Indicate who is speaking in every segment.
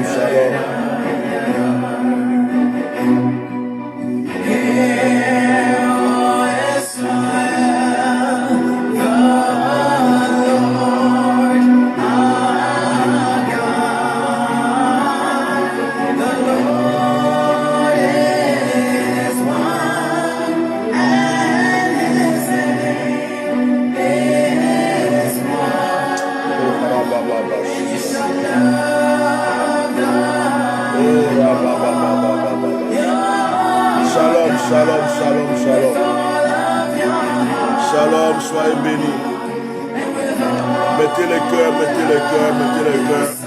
Speaker 1: shalom. Shalom, shalom, shalom. Shalom, soyez bénis. Mettez les cœurs, mettez les cœurs, mettez les cœurs.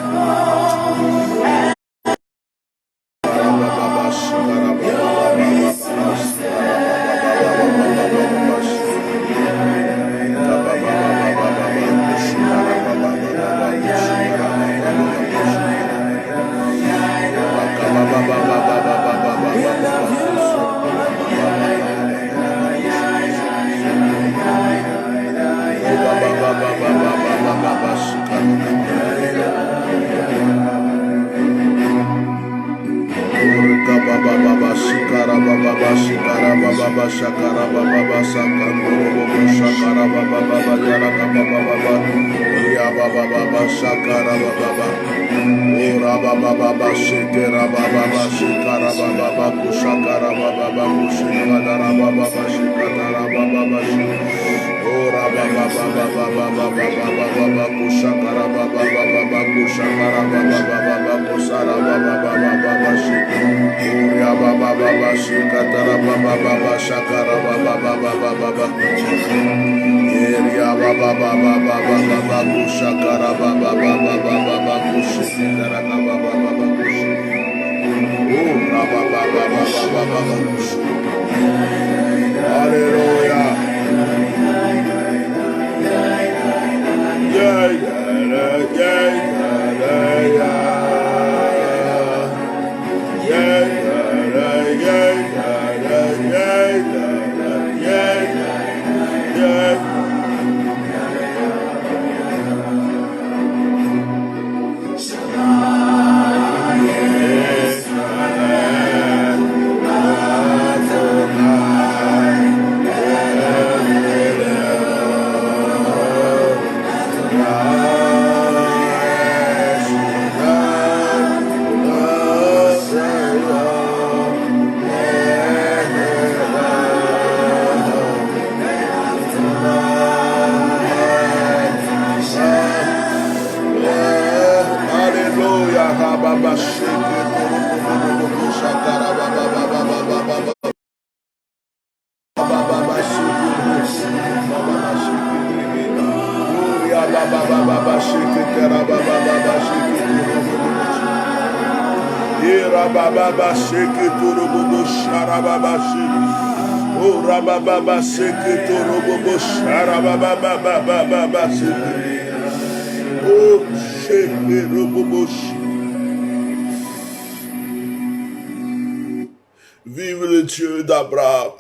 Speaker 1: Vive le Dieu d'Abraham,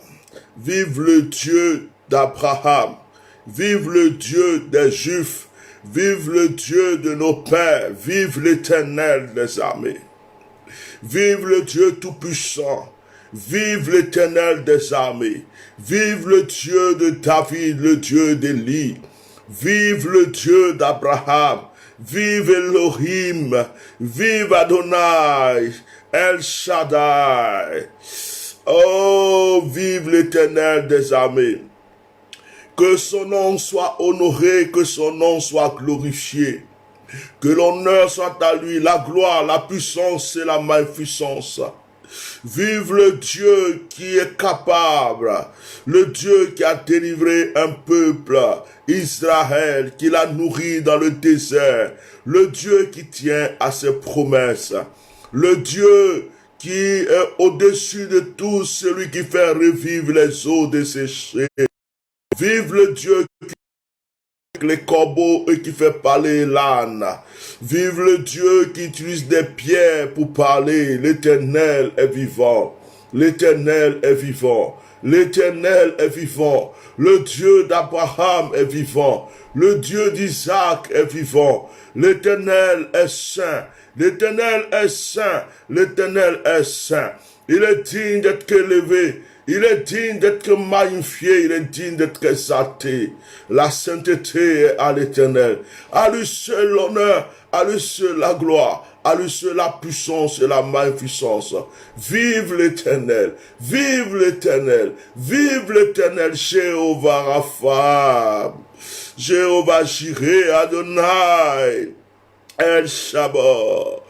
Speaker 1: vive le Dieu d'Abraham, vive le Dieu des Juifs, vive le Dieu de nos pères, vive l'Éternel des armées, vive le Dieu tout-puissant, vive l'Éternel des armées, vive le Dieu de David, le Dieu d'Élie, vive le Dieu d'Abraham, vive Elohim, vive Adonai, El Shaddai. Oh, vive l'Éternel des armées. Que son nom soit honoré, que son nom soit glorifié. Que l'honneur soit à lui, la gloire, la puissance et la magnificence. Vive le Dieu qui est capable, le Dieu qui a délivré un peuple, Israël, qui l'a nourri dans le désert, le Dieu qui tient à ses promesses, le Dieu qui est au-dessus de tout, celui qui fait revivre les eaux desséchées. Vive le Dieu qui les corbeaux et qui fait parler l'âne. Vive le Dieu qui utilise des pierres pour parler. L'Éternel est vivant. L'Éternel est vivant. L'Éternel est vivant. Le Dieu d'Abraham est vivant. Le Dieu d'Isaac est vivant. L'Éternel est saint. L'Éternel est saint. L'Éternel est saint. Il est digne d'être élevé. Il est digne d'être magnifié. Il est digne d'être exalté. La sainteté est à l'Éternel. À lui seul l'honneur. À lui seul la gloire. À lui seul la puissance et la magnificence. Vive l'Éternel. Vive l'Éternel. Vive l'Éternel. Jéhovah Rapha. Jéhovah Jireh Adonai. El Shabbat.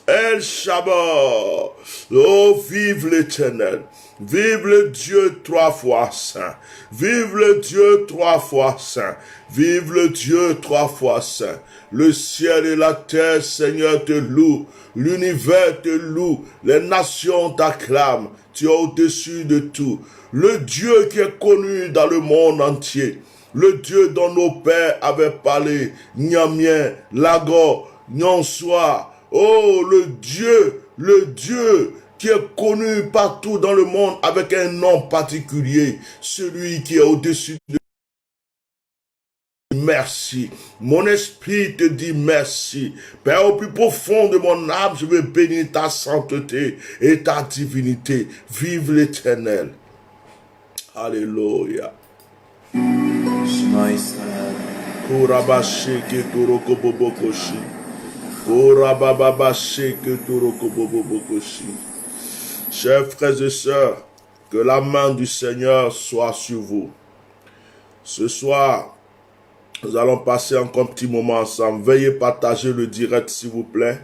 Speaker 1: El Shabbat. Oh, vive l'Éternel. Vive le Dieu 3 fois saint. Vive le Dieu 3 fois saint. Vive le Dieu 3 fois saint. Le ciel et la terre, Seigneur, te louent. L'univers te loue. Les nations t'acclament. Tu es au-dessus de tout. Le Dieu qui est connu dans le monde entier. Le Dieu dont nos pères avaient parlé. Nyamien, Lago, Nyanswa. Oh, le Dieu qui est connu partout dans le monde avec un nom particulier. Celui qui est au-dessus de merci. Mon esprit te dit merci. Père, au plus profond de mon âme, je veux bénir ta sainteté et ta divinité. Vive l'Éternel. Alléluia. Kurabasheke turokobobokoshi. Kurabababasheke turokobobokoshi. Chers frères et sœurs, que la main du Seigneur soit sur vous. Ce soir, nous allons passer encore un petit moment ensemble. Veuillez partager le direct, s'il vous plaît.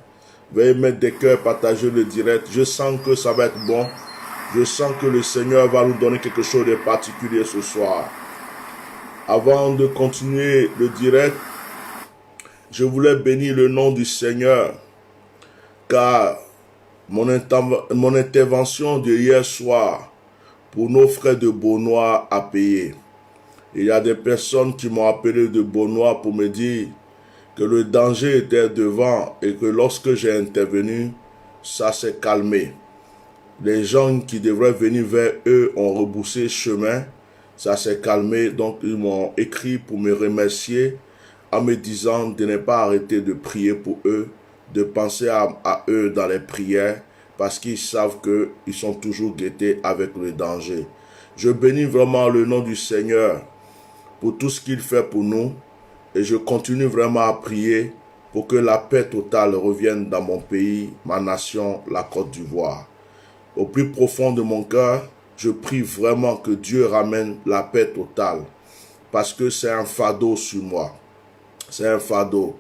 Speaker 1: Veuillez mettre des cœurs, partager le direct. Je sens que ça va être bon. Je sens que le Seigneur va nous donner quelque chose de particulier ce soir. Avant de continuer le direct, je voulais bénir le nom du Seigneur, car mon intervention de hier soir pour nos frères de Beaunois a payé. Il y a des personnes qui m'ont appelé de Beaunois pour me dire que le danger était devant et que lorsque j'ai intervenu, ça s'est calmé. Les gens qui devraient venir vers eux ont rebroussé chemin, ça s'est calmé, donc ils m'ont écrit pour me remercier en me disant de ne pas arrêter de prier pour eux, de penser à eux dans les prières, parce qu'ils savent qu'ils sont toujours guettés avec le danger. Je bénis vraiment le nom du Seigneur pour tout ce qu'il fait pour nous, et je continue vraiment à prier pour que la paix totale revienne dans mon pays, ma nation, la Côte d'Ivoire. Au plus profond de mon cœur, je prie vraiment que Dieu ramène la paix totale, parce que c'est un fardeau sur moi. C'est un fardeau.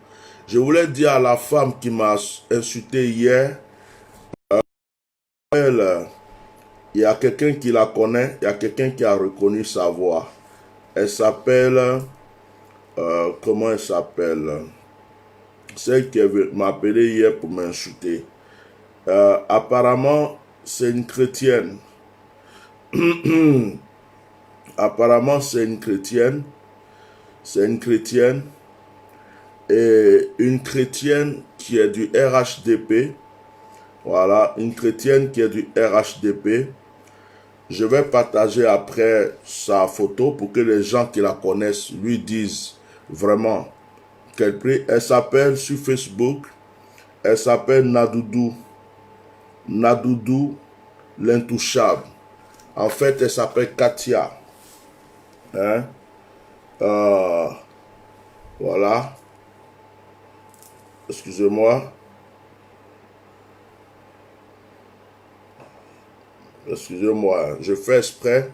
Speaker 1: Je voulais dire à la femme qui m'a insulté hier, il y a quelqu'un qui la connaît, il y a quelqu'un qui a reconnu sa voix. Elle s'appelle, comment elle s'appelle? Celle qui m'a appelé hier pour m'insulter. Apparemment, c'est une chrétienne. Apparemment, c'est une chrétienne. C'est une chrétienne. Et une chrétienne qui est du RHDP. Voilà, une chrétienne qui est du RHDP. Je vais partager après sa photo pour que les gens qui la connaissent lui disent vraiment qu'elle prie. Elle s'appelle sur Facebook, elle s'appelle Nadoudou. Nadoudou l'intouchable. En fait, elle s'appelle Katia. Hein? Voilà. Excusez-moi. Excusez-moi. Je fais exprès.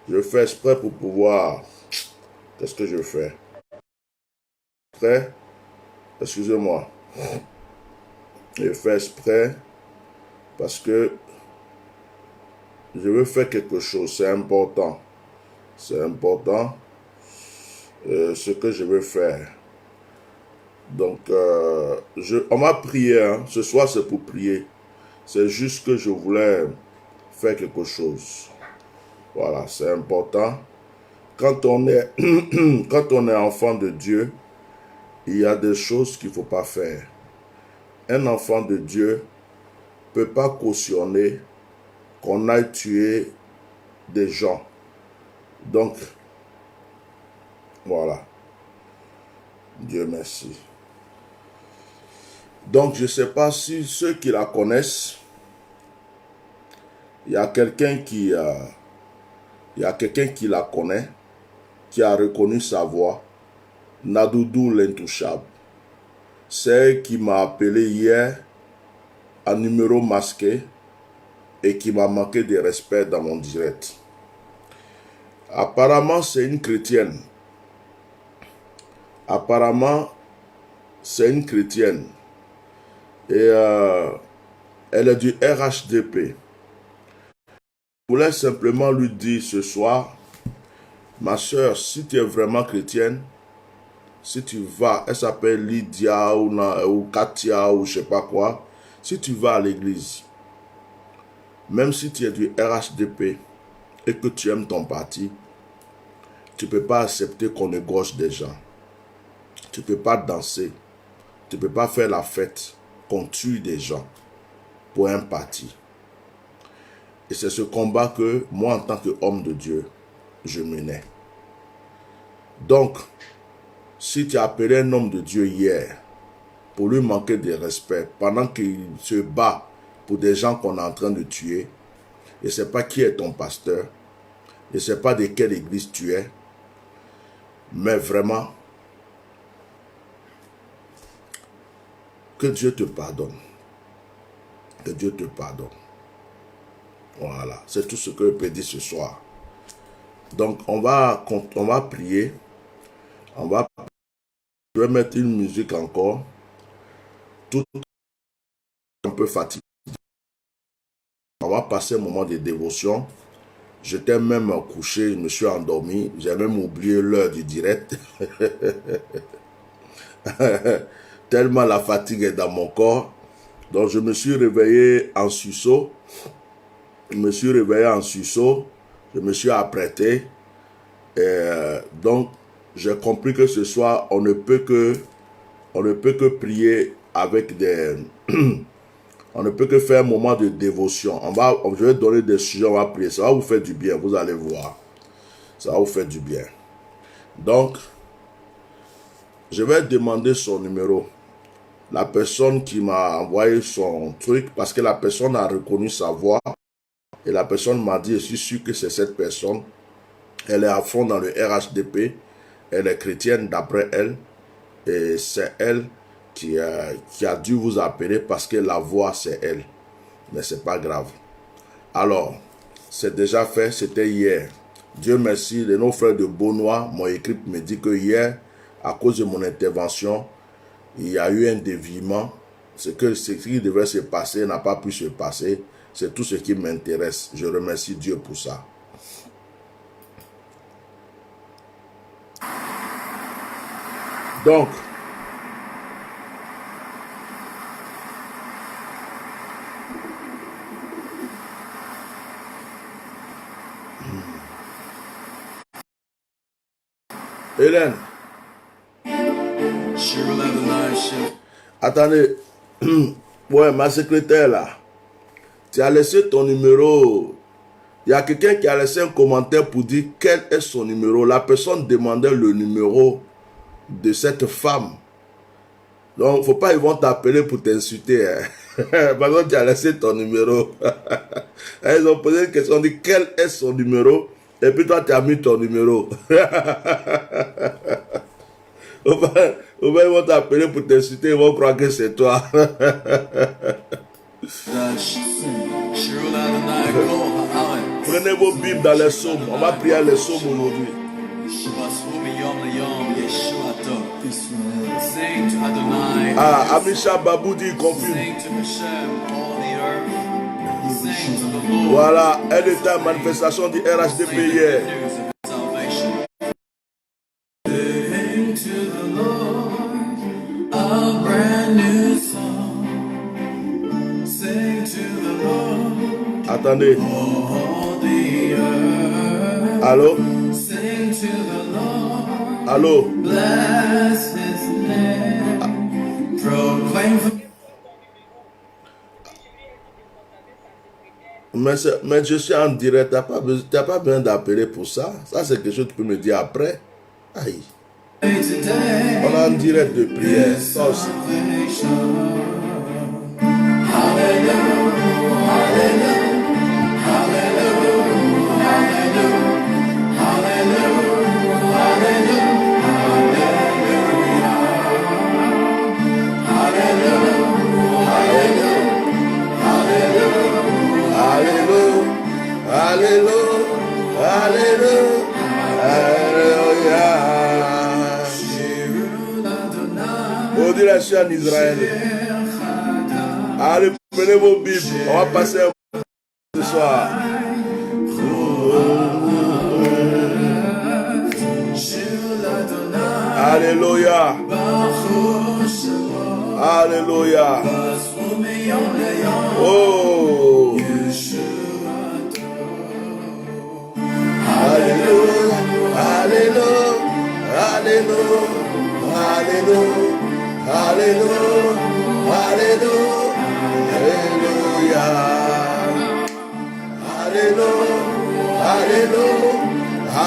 Speaker 1: Je fais exprès pour pouvoir... Qu'est-ce que je fais? Exprès. Excusez-moi. Je fais exprès parce que je veux faire quelque chose. C'est important. C'est important ce que je veux faire. Donc, on m'a prié. Hein. Ce soir, c'est pour prier. C'est juste que je voulais faire quelque chose. Voilà, c'est important. Quand on est, quand on est enfant de Dieu, il y a des choses qu'il ne faut pas faire. Un enfant de Dieu ne peut pas cautionner qu'on aille tuer des gens. Donc, voilà. Dieu merci. Donc, je ne sais pas si ceux qui la connaissent, il y a quelqu'un qui la connaît, qui a reconnu sa voix, Nadoudou l'Intouchable. C'est elle qui m'a appelé hier à numéro masqué et qui m'a manqué de respect dans mon direct. Apparemment, c'est une chrétienne. Apparemment, c'est une chrétienne. Et elle est du RHDP. Je voulais simplement lui dire ce soir, ma soeur, si tu es vraiment chrétienne, si tu vas, elle s'appelle Lydia ou Katia ou je sais pas quoi, si tu vas à l'église, même si tu es du RHDP et que tu aimes ton parti, tu ne peux pas accepter qu'on égorge des gens. Tu ne peux pas danser. Tu ne peux pas faire la fête qu'on tue des gens pour un parti. Et c'est ce combat que moi, en tant qu'homme de Dieu, je menais. Donc, si tu as appelé un homme de Dieu hier pour lui manquer de respect, pendant qu'il se bat pour des gens qu'on est en train de tuer, je ne sais pas qui est ton pasteur, je ne sais pas de quelle église tu es, mais vraiment, que Dieu te pardonne. Que Dieu te pardonne. Voilà, c'est tout ce que je peux dire ce soir. Donc, on va prier. Je vais mettre une musique encore. Tout un peu fatigué. On va passer un moment de dévotion. J'étais même couché, je me suis endormi. J'ai même oublié l'heure du direct. Tellement la fatigue est dans mon corps. Donc, je me suis réveillé en sursaut. Je me suis apprêté. Donc, j'ai compris que ce soir, on ne peut que prier avec des... on ne peut que faire un moment de dévotion. Je vais donner des sujets, on va prier. Ça va vous faire du bien, vous allez voir. Ça va vous faire du bien. Donc, je vais demander son numéro. La personne qui m'a envoyé son truc, parce que la personne a reconnu sa voix, et la personne m'a dit, je suis sûr que c'est cette personne. Elle est à fond dans le RHDP. Elle est chrétienne d'après elle. Et c'est elle qui a dû vous appeler parce que la voix c'est elle. Mais c'est pas grave. Alors, c'est déjà fait, c'était hier. Dieu merci, nos frères de Beaunois m'ont écrit pour me dire que hier, à cause de mon intervention, il y a eu un déviement. Ce qui devait se passer n'a pas pu se passer. C'est tout ce qui m'intéresse. Je remercie Dieu pour ça. Donc, Hélène, attendez, ouais, ma secrétaire là, tu as laissé ton numéro. Il y a quelqu'un qui a laissé un commentaire pour dire quel est son numéro. La personne demandait le numéro de cette femme. Donc, il ne faut pas, ils vont t'appeler pour t'insulter. Hein. Par exemple, tu as laissé ton numéro. Ils ont posé une question, on dit quel est son numéro. Et puis toi, tu as mis ton numéro. Ils vont t'appeler pour t'insulter, ils vont croire que c'est toi. Prenez vos Bibles dans les psaumes. On va prier les psaumes aujourd'hui. Ah, Amisha Baboudi confirme. Voilà, elle était en manifestation du RHDP hier. Attendez. Allô? Allô? Mais je suis en direct, t'as pas besoin d'appeler pour ça. Ça, c'est quelque chose que tu peux me dire après. Aïe. On est en direct de prière. Ça aussi. Alléluia, Alléluia. On dit la chaîne en Israël. Allez, prenez vos Bibles. On va passer un peu ce soir. Alléluia. Alléluia. Oh. Alléluia, Alléluia, Alléluia, Alléluia, Alléluia, Alléluia, Alléluia,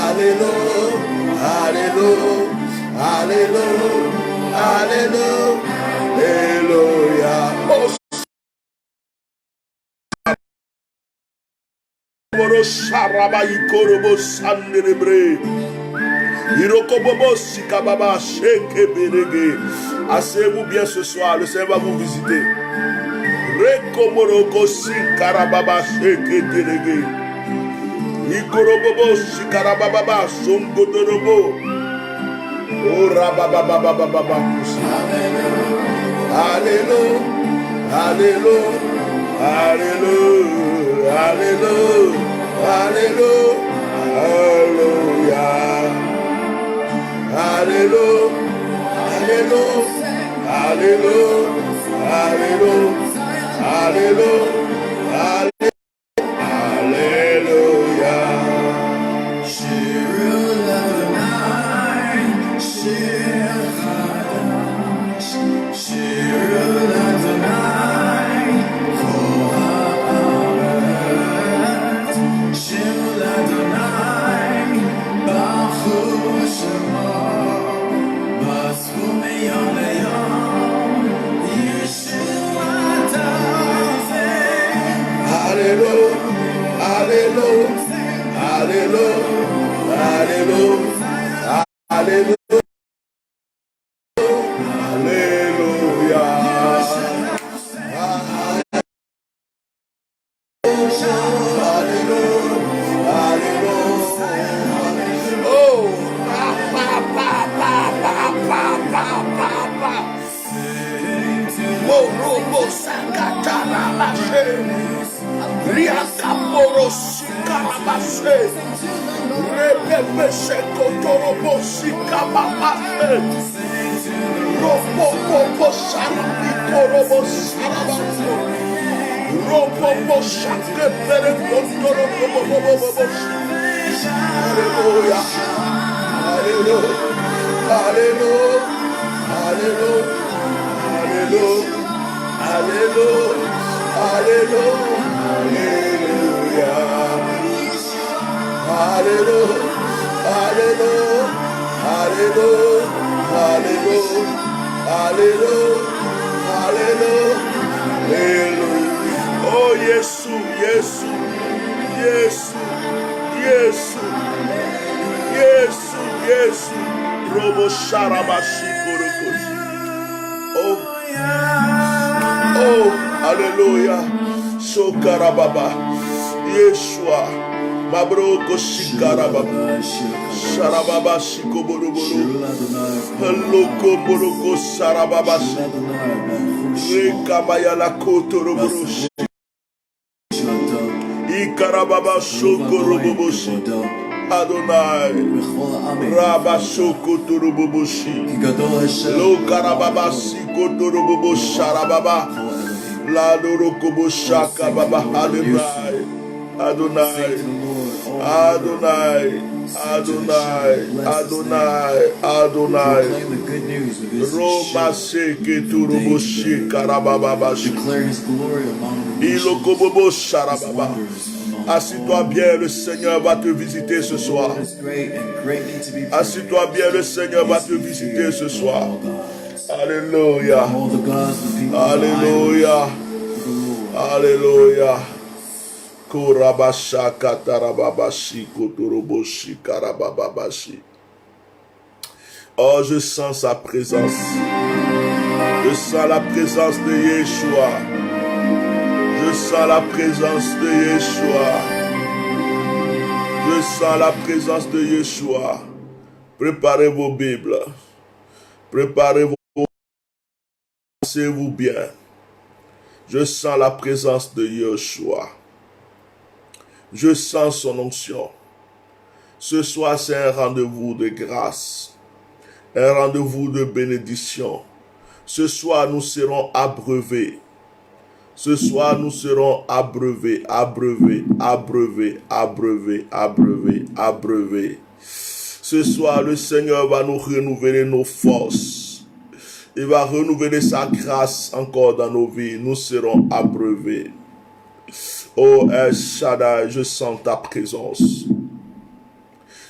Speaker 1: Alléluia, Alléluia, Alléluia, Alléluia. Asseyez-vous bien ce soir, le Seigneur va vous visiter. Rekomoroko sikarababa sheke terege. Ikorobobo sikarababa songodorobo. Ora baba baba baba. Alléluia, Alléluia, Alléluia, Alléluia, Alléluia, Alléluia, Alléluia, Alléluia, Alléluia. Oh, Yesu, Yesu, Yesu, Yesu, Yesu, Yesu, Robo Sharabashi Korokoshi. Oh, oh, Alléluia, Sokarababa, Yeshua, Mabroko Shikarababa, Sharababa Shikoboroboro, Haloko Boroko Sarababa, Rekabayala Kotoroboro. Ikarababa Shokoroboboshi Adonai Rabashoko Toroboboshi Lo Karababa Sikotorobobo Sharababa La Dorokobo Shaka Baba Adonai Adonai Adonai Adonai, Adonai, Adonai. Roma seke turuboshi karabababashi. Ilokobobo sharababa. Assis-toi bien, le Seigneur va te visiter ce soir. Assis-toi bien, le Seigneur va te visiter ce soir. Alléluia. Alléluia. Alléluia. Korabasha katarababashi kotoroboshi karabababashi. Oh, je sens sa présence. Je sens la présence de Yeshua. Je sens la présence de Yeshua. Je sens la présence de Yeshua. Préparez vos Bibles. Préparez-vous. Pensez-vous bien. Je sens la présence de Yeshua. Je sens son onction. Ce soir, c'est un rendez-vous de grâce. Un rendez-vous de bénédiction. Ce soir, nous serons abreuvés. Ce soir, nous serons abreuvés, abreuvés, abreuvés, abreuvés, abreuvés, abreuvés. Ce soir, le Seigneur va nous renouveler nos forces. Il va renouveler sa grâce encore dans nos vies. Nous serons abreuvés. Oh El Shaddai, je sens ta présence.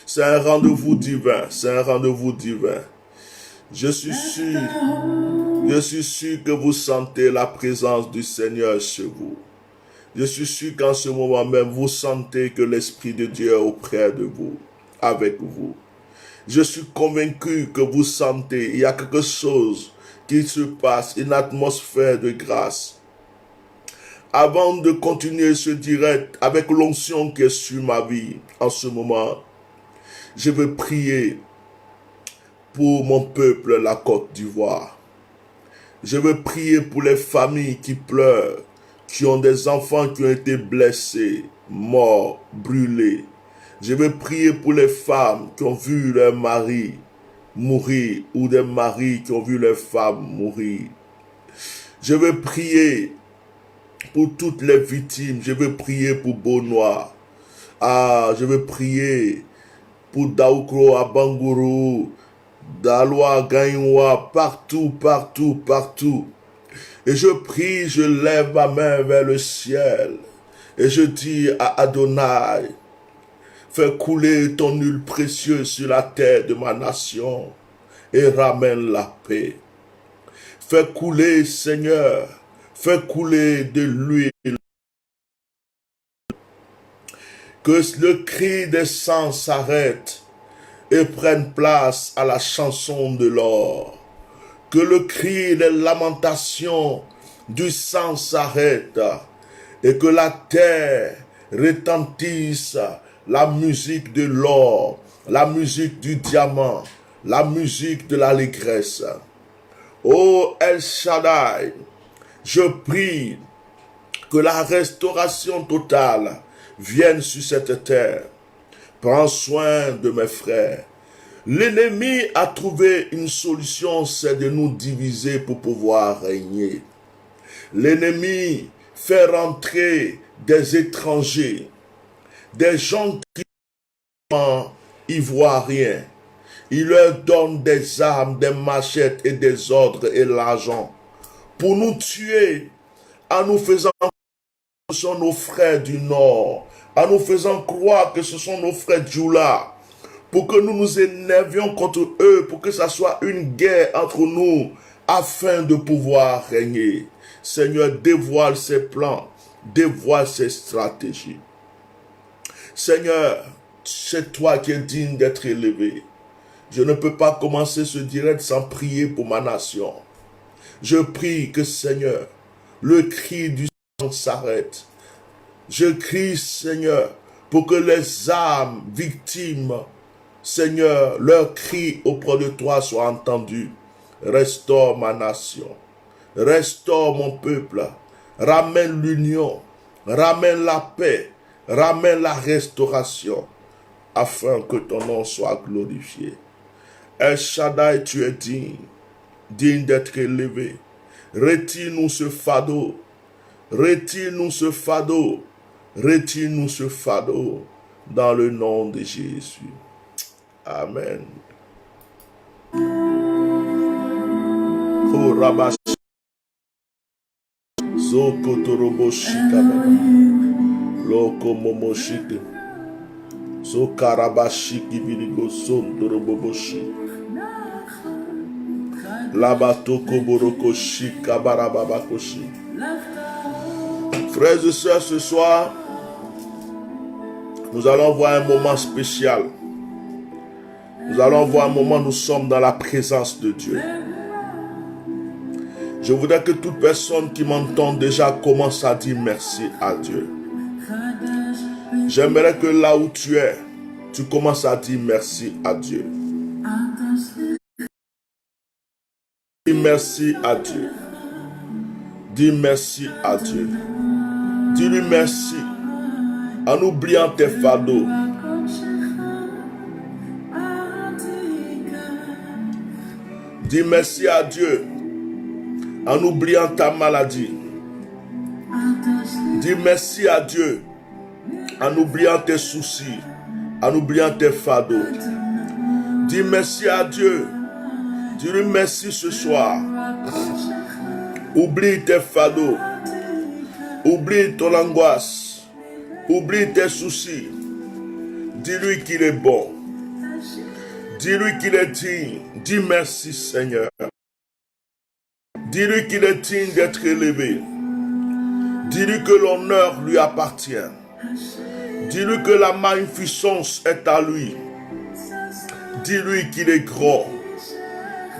Speaker 1: C'est un rendez-vous divin. C'est un rendez-vous divin. Je suis sûr que vous sentez la présence du Seigneur sur vous. Je suis sûr qu'en ce moment même, vous sentez que l'Esprit de Dieu est auprès de vous, avec vous. Je suis convaincu que vous sentez, il y a quelque chose qui se passe, une atmosphère de grâce. Avant de continuer ce direct avec l'onction qui est sur ma vie en ce moment, je veux prier pour mon peuple, la Côte d'Ivoire. Je veux prier pour les familles qui pleurent, qui ont des enfants qui ont été blessés, morts, brûlés. Je veux prier pour les femmes qui ont vu leur mari mourir ou des maris qui ont vu leurs femmes mourir. Je veux prier pour toutes les victimes. Je veux prier pour Beaunois. Je veux prier pour Daoukro, Abanguru, Daloa, Gaïwa, partout, partout, partout. Et je prie, je lève ma main vers le ciel. Et je dis à Adonai, fais couler ton huile précieuse sur la terre de ma nation et ramène la paix. Fais couler, Seigneur, fais couler de l'huile. Que le cri des sangs s'arrête et prenne place à la chanson de l'or. Que le cri et les lamentations du sang s'arrêtent et que la terre retentisse la musique de l'or, la musique du diamant, la musique de l'allégresse. Ô El Shaddai, je prie que la restauration totale vienne sur cette terre. Prends soin de mes frères. L'ennemi a trouvé une solution, c'est de nous diviser pour pouvoir régner. L'ennemi fait rentrer des étrangers, des gens qui sont ivoiriens. Il leur donne des armes, des machettes et des ordres et l'argent pour nous tuer en nous faisant croire que ce sont nos frères du Nord, en nous faisant croire que ce sont nos frères Djoula, pour que nous nous énervions contre eux, pour que ça soit une guerre entre nous, afin de pouvoir régner. Seigneur, dévoile ses plans, dévoile ses stratégies. Seigneur, c'est toi qui es digne d'être élevé. Je ne peux pas commencer ce direct sans prier pour ma nation. Je prie que, Seigneur, le cri du sang s'arrête. Je crie, Seigneur, pour que les âmes victimes, Seigneur, leurs cris auprès de toi soient entendus. Restaure ma nation. Restaure mon peuple. Ramène l'union. Ramène la paix. Ramène la restauration. Afin que ton nom soit glorifié. El Shaddai, tu es digne. Digne d'être élevé. Retire-nous ce fardeau. Retire-nous ce fardeau. Retire-nous ce fardeau. Dans le nom de Jésus. Amen. Oh, Rabash. Zoko Torobo Shikababa. Loko Momo Shike. Zokarabashiki Virigo Son Toroboboshi. Labatoko Boroko Shikabarababakoshi. Frères et sœurs, ce soir, nous allons voir un moment spécial. Nous allons voir un moment où nous sommes dans la présence de Dieu. Je voudrais que toute personne qui m'entend déjà commence à dire merci à Dieu. J'aimerais que là où tu es, tu commences à dire merci à Dieu. Dis merci à Dieu. Dis merci à Dieu. Dis-lui merci en oubliant tes fardeaux. Dis merci à Dieu en oubliant ta maladie. Dis merci à Dieu en oubliant tes soucis, en oubliant tes fardeaux. Dis merci à Dieu. Dis-lui merci ce soir. Oublie tes fardeaux. Oublie ton angoisse. Oublie tes soucis. Dis-lui qu'il est bon. Dis-lui qu'il est digne. Dis merci Seigneur. Dis-lui qu'il est digne d'être élevé. Dis-lui que l'honneur lui appartient. Dis-lui que la magnificence est à lui. Dis-lui qu'il est grand.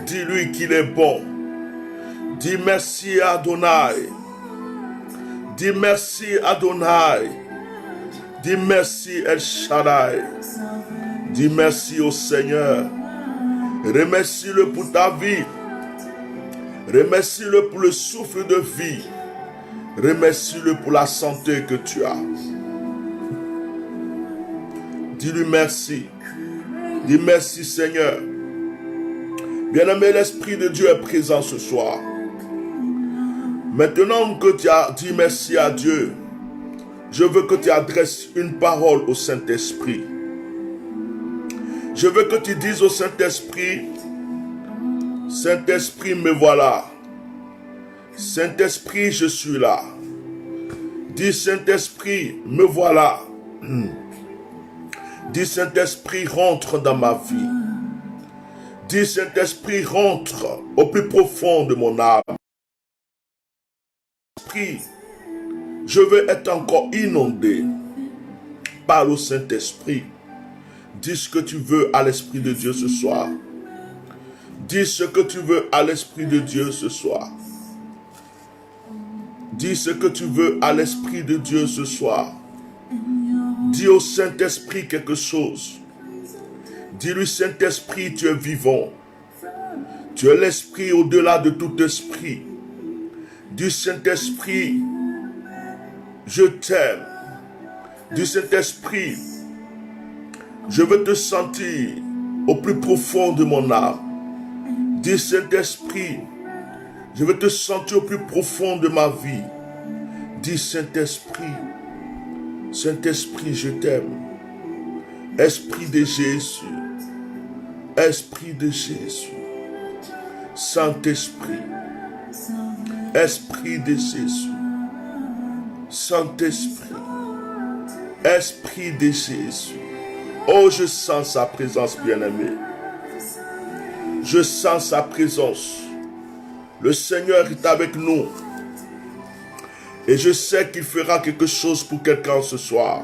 Speaker 1: Dis-lui qu'il est bon. Dis merci Adonai. Dis merci Adonai. Dis merci El Shaddai. Dis merci au Seigneur. Remercie-le pour ta vie. Remercie-le pour le souffle de vie. Remercie-le pour la santé que tu as. Dis-lui merci. Dis merci Seigneur. Bien-aimé, l'Esprit de Dieu est présent ce soir. Maintenant que tu as dit merci à Dieu, je veux que tu adresses une parole au Saint-Esprit. Je veux que tu dises au Saint-Esprit, Saint-Esprit, me voilà. Saint-Esprit, je suis là. Dis Saint-Esprit, me voilà. Dis Saint-Esprit, rentre dans ma vie. Dis Saint-Esprit, rentre au plus profond de mon âme. Esprit, je veux être encore inondé. Parle au Saint-Esprit. Dis ce que tu veux à l'Esprit de Dieu ce soir. Dis ce que tu veux à l'Esprit de Dieu ce soir. Dis ce que tu veux à l'Esprit de Dieu ce soir. Dis au Saint-Esprit quelque chose. Dis-lui, Saint-Esprit, tu es vivant. Tu es l'Esprit au-delà de tout esprit. Dis, Saint-Esprit, je t'aime. Dis, Saint-Esprit, je veux te sentir au plus profond de mon âme. Dis, Saint-Esprit, je veux te sentir au plus profond de ma vie. Dis, Saint-Esprit, Saint-Esprit, je t'aime. Esprit de Jésus. Esprit de Jésus. Saint-Esprit. Esprit de Jésus. Saint-Esprit. Esprit de Jésus. Oh, je sens sa présence, bien-aimé. Je sens sa présence. Le Seigneur est avec nous. Et je sais qu'il fera quelque chose pour quelqu'un ce soir.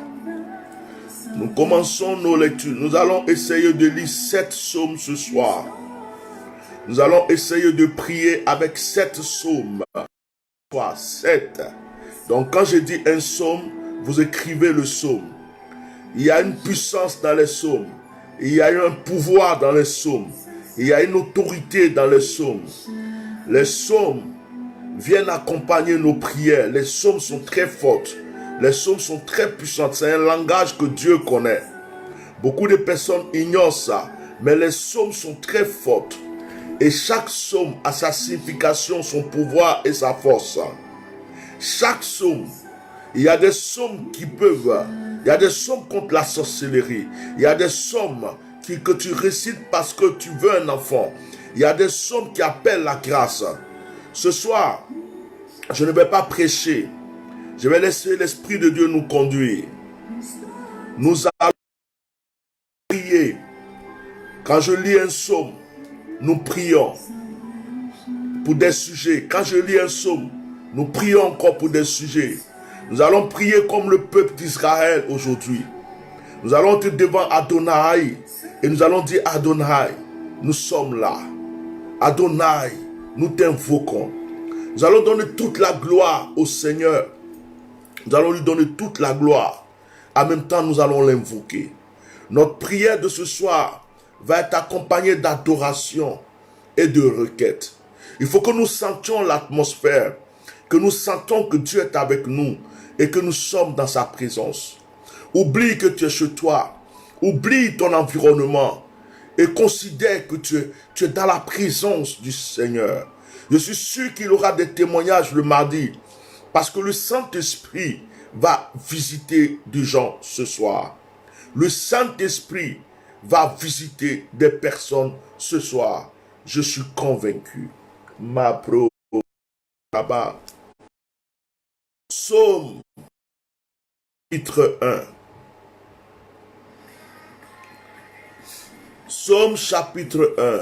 Speaker 1: Nous commençons nos lectures. Nous allons essayer de lire 7 psaumes ce soir. Nous allons essayer de prier avec 7 psaumes. 7. Donc quand je dis un psaume, vous écrivez le psaume. Il y a une puissance dans les psaumes. Il y a un pouvoir dans les psaumes. Il y a une autorité dans les psaumes. Les psaumes viennent accompagner nos prières. Les psaumes sont très fortes. Les psaumes sont très puissantes. C'est un langage que Dieu connaît. Beaucoup de personnes ignorent ça. Mais les psaumes sont très fortes. Et chaque psaume a sa signification, son pouvoir et sa force. Chaque psaume, il y a des psaumes qui peuvent... Il y a des psaumes contre la sorcellerie. Il y a des psaumes que tu récites parce que tu veux un enfant. Il y a des psaumes qui appellent la grâce. Ce soir, je ne vais pas prêcher. Je vais laisser l'Esprit de Dieu nous conduire. Nous allons prier. Quand je lis un psaume, nous prions pour des sujets. Quand je lis un psaume, nous prions encore pour des sujets. Nous allons prier comme le peuple d'Israël aujourd'hui. Nous allons être devant Adonai et nous allons dire: Adonai, nous sommes là. Adonai, nous t'invoquons. Nous allons donner toute la gloire au Seigneur. Nous allons lui donner toute la gloire. En même temps, nous allons l'invoquer. Notre prière de ce soir va être accompagnée d'adoration et de requête. Il faut que nous sentions l'atmosphère, que nous sentons que Dieu est avec nous et que nous sommes dans sa présence. Oublie que tu es chez toi. Oublie ton environnement et considère que tu es dans la présence du Seigneur. Je suis sûr qu'il y aura des témoignages le mardi parce que le Saint-Esprit va visiter des gens ce soir. Le Saint-Esprit va visiter des personnes ce soir. Je suis convaincu. Ma pro là-bas. Psaume chapitre 1. Psaume chapitre 1.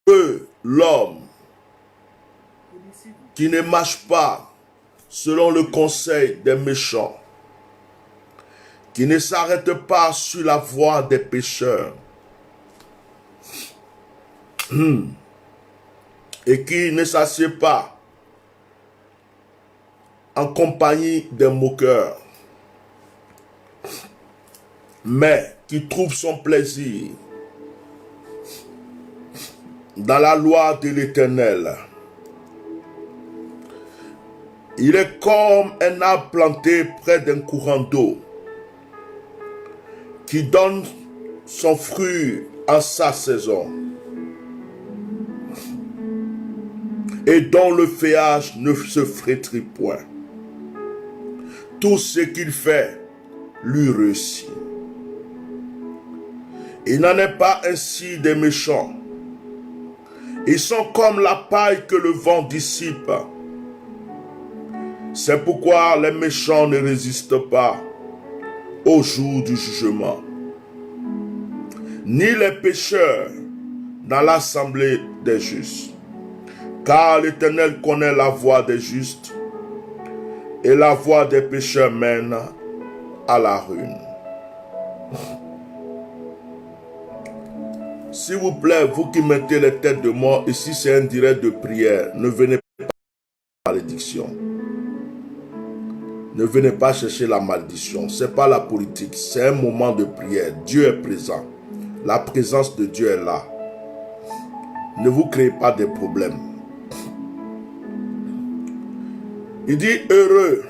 Speaker 1: Que l'homme qui ne marche pas selon le conseil des méchants, qui ne s'arrête pas sur la voie des pécheurs, et qui ne s'assied pas en compagnie des moqueurs, mais qui trouve son plaisir dans la loi de l'Éternel. Il est comme un arbre planté près d'un courant d'eau, qui donne son fruit en sa saison, et dont le feuillage ne se flétrit point. Tout ce qu'il fait lui réussit. Il n'en est pas ainsi des méchants. Ils sont comme la paille que le vent dissipe. C'est pourquoi les méchants ne résistent pas au jour du jugement, ni les pécheurs dans l'assemblée des justes. Car l'Éternel connaît la voie des justes, et la voie des pécheurs mène à la ruine. S'il vous plaît, vous qui mettez les têtes de mort, ici c'est un direct de prière, ne venez pas chercher la malédiction. Ne venez pas chercher la malédiction. Ce n'est pas la politique, c'est un moment de prière. Dieu est présent. La présence de Dieu est là. Ne vous créez pas des problèmes. Il dit heureux.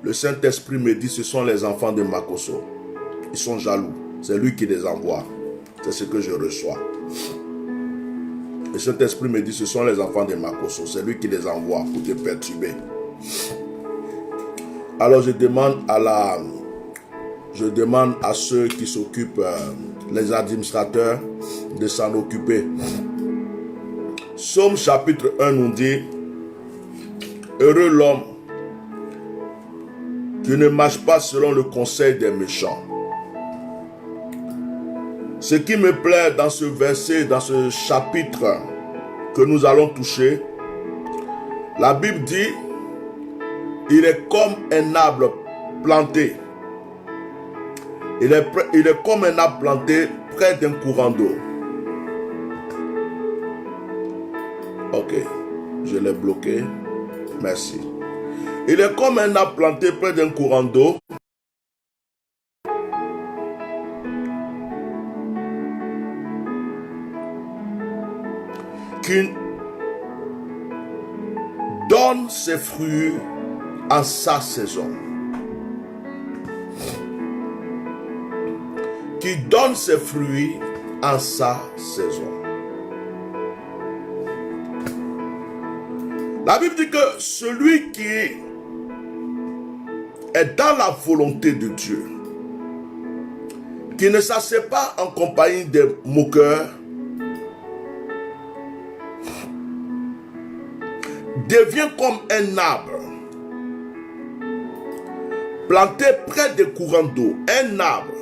Speaker 1: Le Saint-Esprit me dit ce sont les enfants de Makoso. Ils sont jaloux. C'est lui qui les envoie. C'est ce que je reçois. Le Saint-Esprit me dit ce sont les enfants de Makoso. C'est lui qui les envoie pour te perturber. Alors je demande à ceux qui s'occupent, les administrateurs, de s'en occuper. Psaume chapitre 1 nous dit: heureux l'homme qui ne marche pas selon le conseil des méchants. Ce qui me plaît dans ce verset, dans ce chapitre que nous allons toucher, la Bible dit: il est comme un arbre planté. Il est comme un arbre planté près d'un courant d'eau. Ok, je l'ai bloqué. Merci. Il est comme un arbre planté près d'un courant d'eau, qui donne ses fruits en sa saison. Qui donne ses fruits en sa saison. La Bible dit que celui qui est dans la volonté de Dieu, qui ne s'assied pas en compagnie des moqueurs, devient comme un arbre planté près des courants d'eau. Un arbre.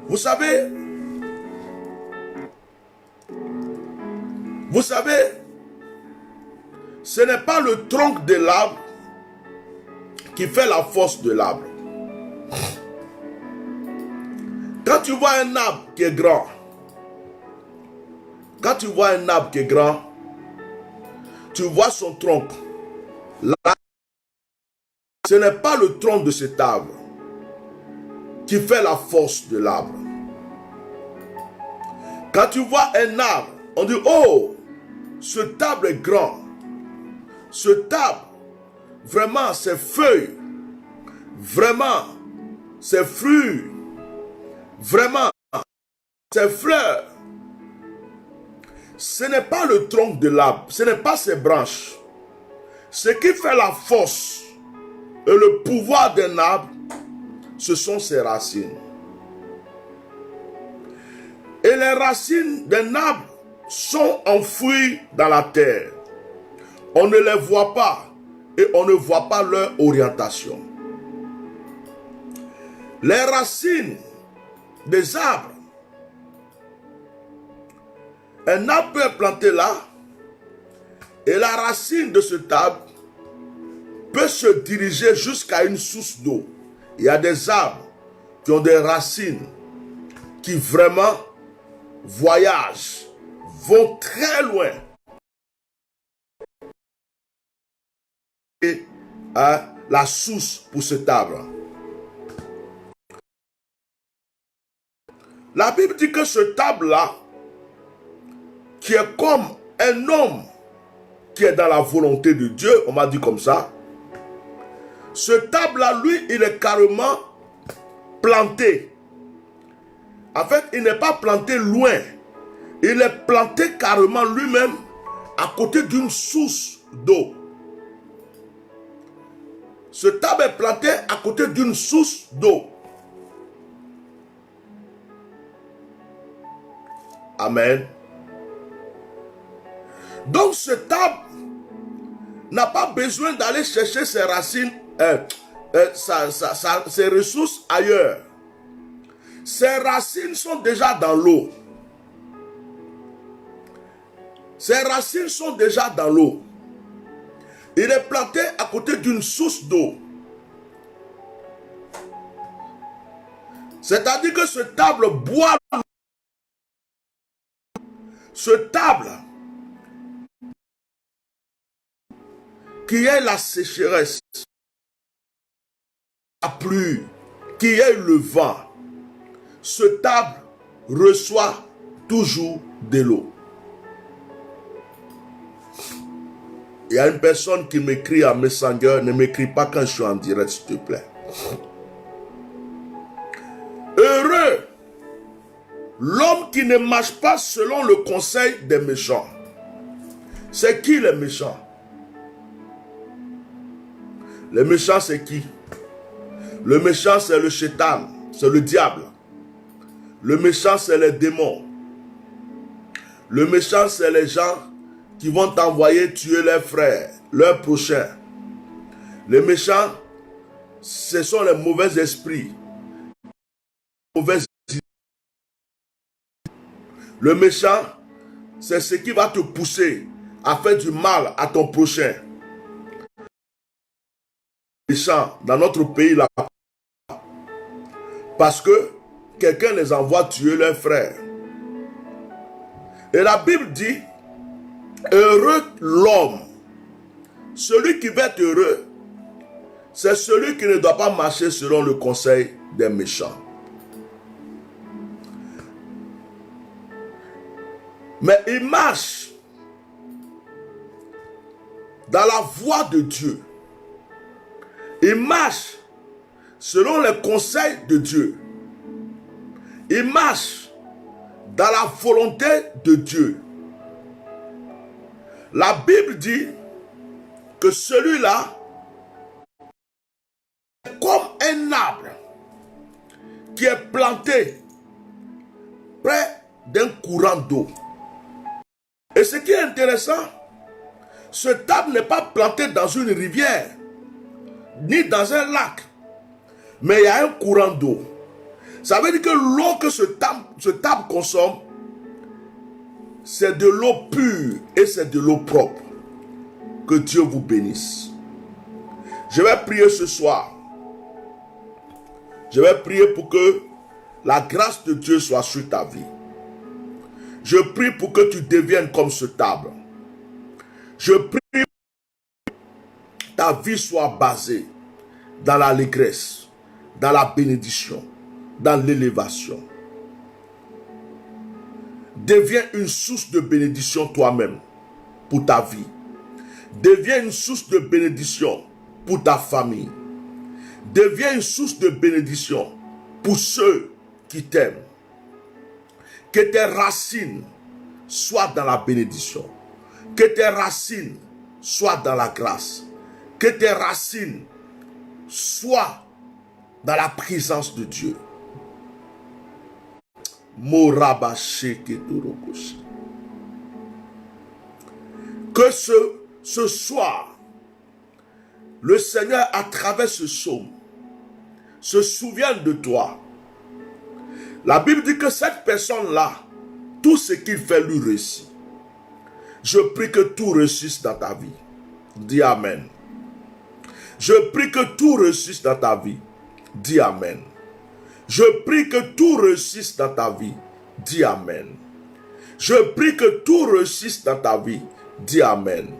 Speaker 1: Vous savez, ce n'est pas le tronc de l'arbre qui fait la force de l'arbre. Quand tu vois un arbre qui est grand, tu vois son tronc. Là, ce n'est pas le tronc de cet arbre qui fait la force de l'arbre. Quand tu vois un arbre, on dit, oh, cet arbre est grand. Cet arbre, vraiment, ses feuilles, vraiment, ses fruits, vraiment, ses fleurs. Ce n'est pas le tronc de l'arbre, ce n'est pas ses branches. Ce qui fait la force et le pouvoir d'un arbre, ce sont ses racines. Et les racines d'un arbre sont enfouies dans la terre. On ne les voit pas et on ne voit pas leur orientation. Les racines des arbres, un arbre peut être planté là et la racine de cet arbre peut se diriger jusqu'à une source d'eau. Il y a des arbres qui ont des racines qui vraiment voyagent, vont très loin. Et à la source pour cet arbre. La Bible dit que cet arbre-là, qui est comme un homme qui est dans la volonté de Dieu, on m'a dit comme ça, cet arbre-là, lui, il est carrément planté. En fait, il n'est pas planté loin. Il est planté carrément lui-même à côté d'une source d'eau. Cet arbre est planté à côté d'une source d'eau. Amen. Donc cet arbre n'a pas besoin d'aller chercher ses racines, ses ressources ailleurs. Ses racines sont déjà dans l'eau. Ses racines sont déjà dans l'eau. Il est planté à côté d'une source d'eau. C'est-à-dire que cet arbre boit. Cet arbre qui est la sécheresse, la pluie, qui est le vent, cet arbre reçoit toujours de l'eau. Il y a une personne qui m'écrit à Messenger, ne m'écris pas quand je suis en direct, s'il te plaît. Heureux l'homme qui ne marche pas selon le conseil des méchants. C'est qui les méchants? Les méchants, c'est qui? Le méchant, c'est le Shaitan, c'est le diable. Le méchant, c'est les démons. Le méchant, c'est les gens qui vont t'envoyer tuer leurs frères, leurs prochains. Les méchants, ce sont les mauvais esprits. Le méchant, c'est ce qui va te pousser à faire du mal à ton prochain. Les méchants, dans notre pays, là, parce que quelqu'un les envoie tuer leurs frères. Et la Bible dit, heureux l'homme. Celui qui va être heureux, c'est celui qui ne doit pas marcher selon le conseil des méchants. Mais il marche dans la voie de Dieu. Il marche selon les conseils de Dieu. Il marche dans la volonté de Dieu. La Bible dit que celui-là est comme un arbre qui est planté près d'un courant d'eau. Et ce qui est intéressant, cet arbre n'est pas planté dans une rivière, ni dans un lac, mais il y a un courant d'eau. Ça veut dire que l'eau que cet arbre consomme, c'est de l'eau pure et c'est de l'eau propre. Que Dieu vous bénisse. Je vais prier ce soir. Je vais prier pour que la grâce de Dieu soit sur ta vie. Je prie pour que tu deviennes comme cet arbre. Je prie pour que ta vie soit basée dans l'allégresse, dans la bénédiction, dans l'élévation. Deviens une source de bénédiction toi-même pour ta vie. Deviens une source de bénédiction pour ta famille. Deviens une source de bénédiction pour ceux qui t'aiment. Que tes racines soient dans la bénédiction. Que tes racines soient dans la grâce. Que tes racines soient dans la présence de Dieu. Que ce soir, le Seigneur, à travers ce psaume, se souvienne de toi. La Bible dit que cette personne-là, tout ce qu'il fait lui réussit. Je prie que tout réussisse dans ta vie. Dis Amen. Je prie que tout réussisse dans ta vie. Dis Amen. Je prie que tout réussisse dans ta vie. Dis Amen. Je prie que tout réussisse dans ta vie. Dis Amen.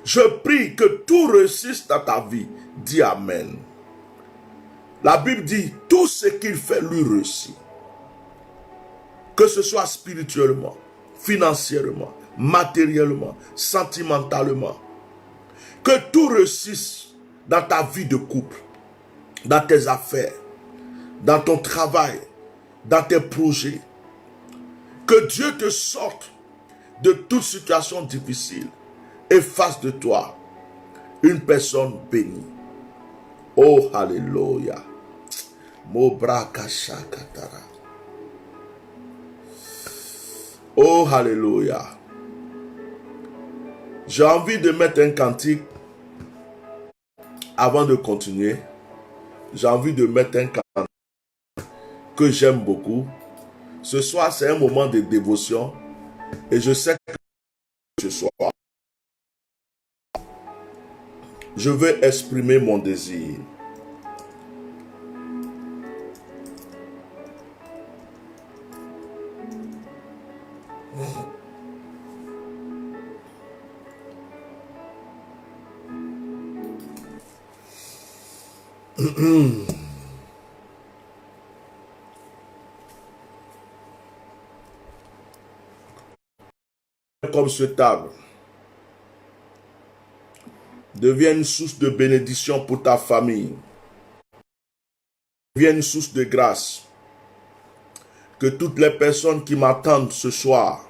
Speaker 1: Je prie que tout réussisse dans ta vie. Dis Amen. La Bible dit, tout ce qu'il fait lui réussit. Que ce soit spirituellement, financièrement, matériellement, sentimentalement. Que tout réussisse dans ta vie de couple, dans tes affaires, dans ton travail, dans tes projets. Que Dieu te sorte de toute situation difficile et fasse de toi une personne bénie. Oh, Alléluia. Oh, Alléluia. J'ai envie de mettre un cantique avant de continuer. J'ai envie de mettre un cantique que j'aime beaucoup. Ce soir, c'est un moment de dévotion. Et je sais que ce soir, je vais exprimer mon désir. Comme ce table, deviens une source de bénédiction pour ta famille. Deviens une source de grâce. Que toutes les personnes qui m'attendent ce soir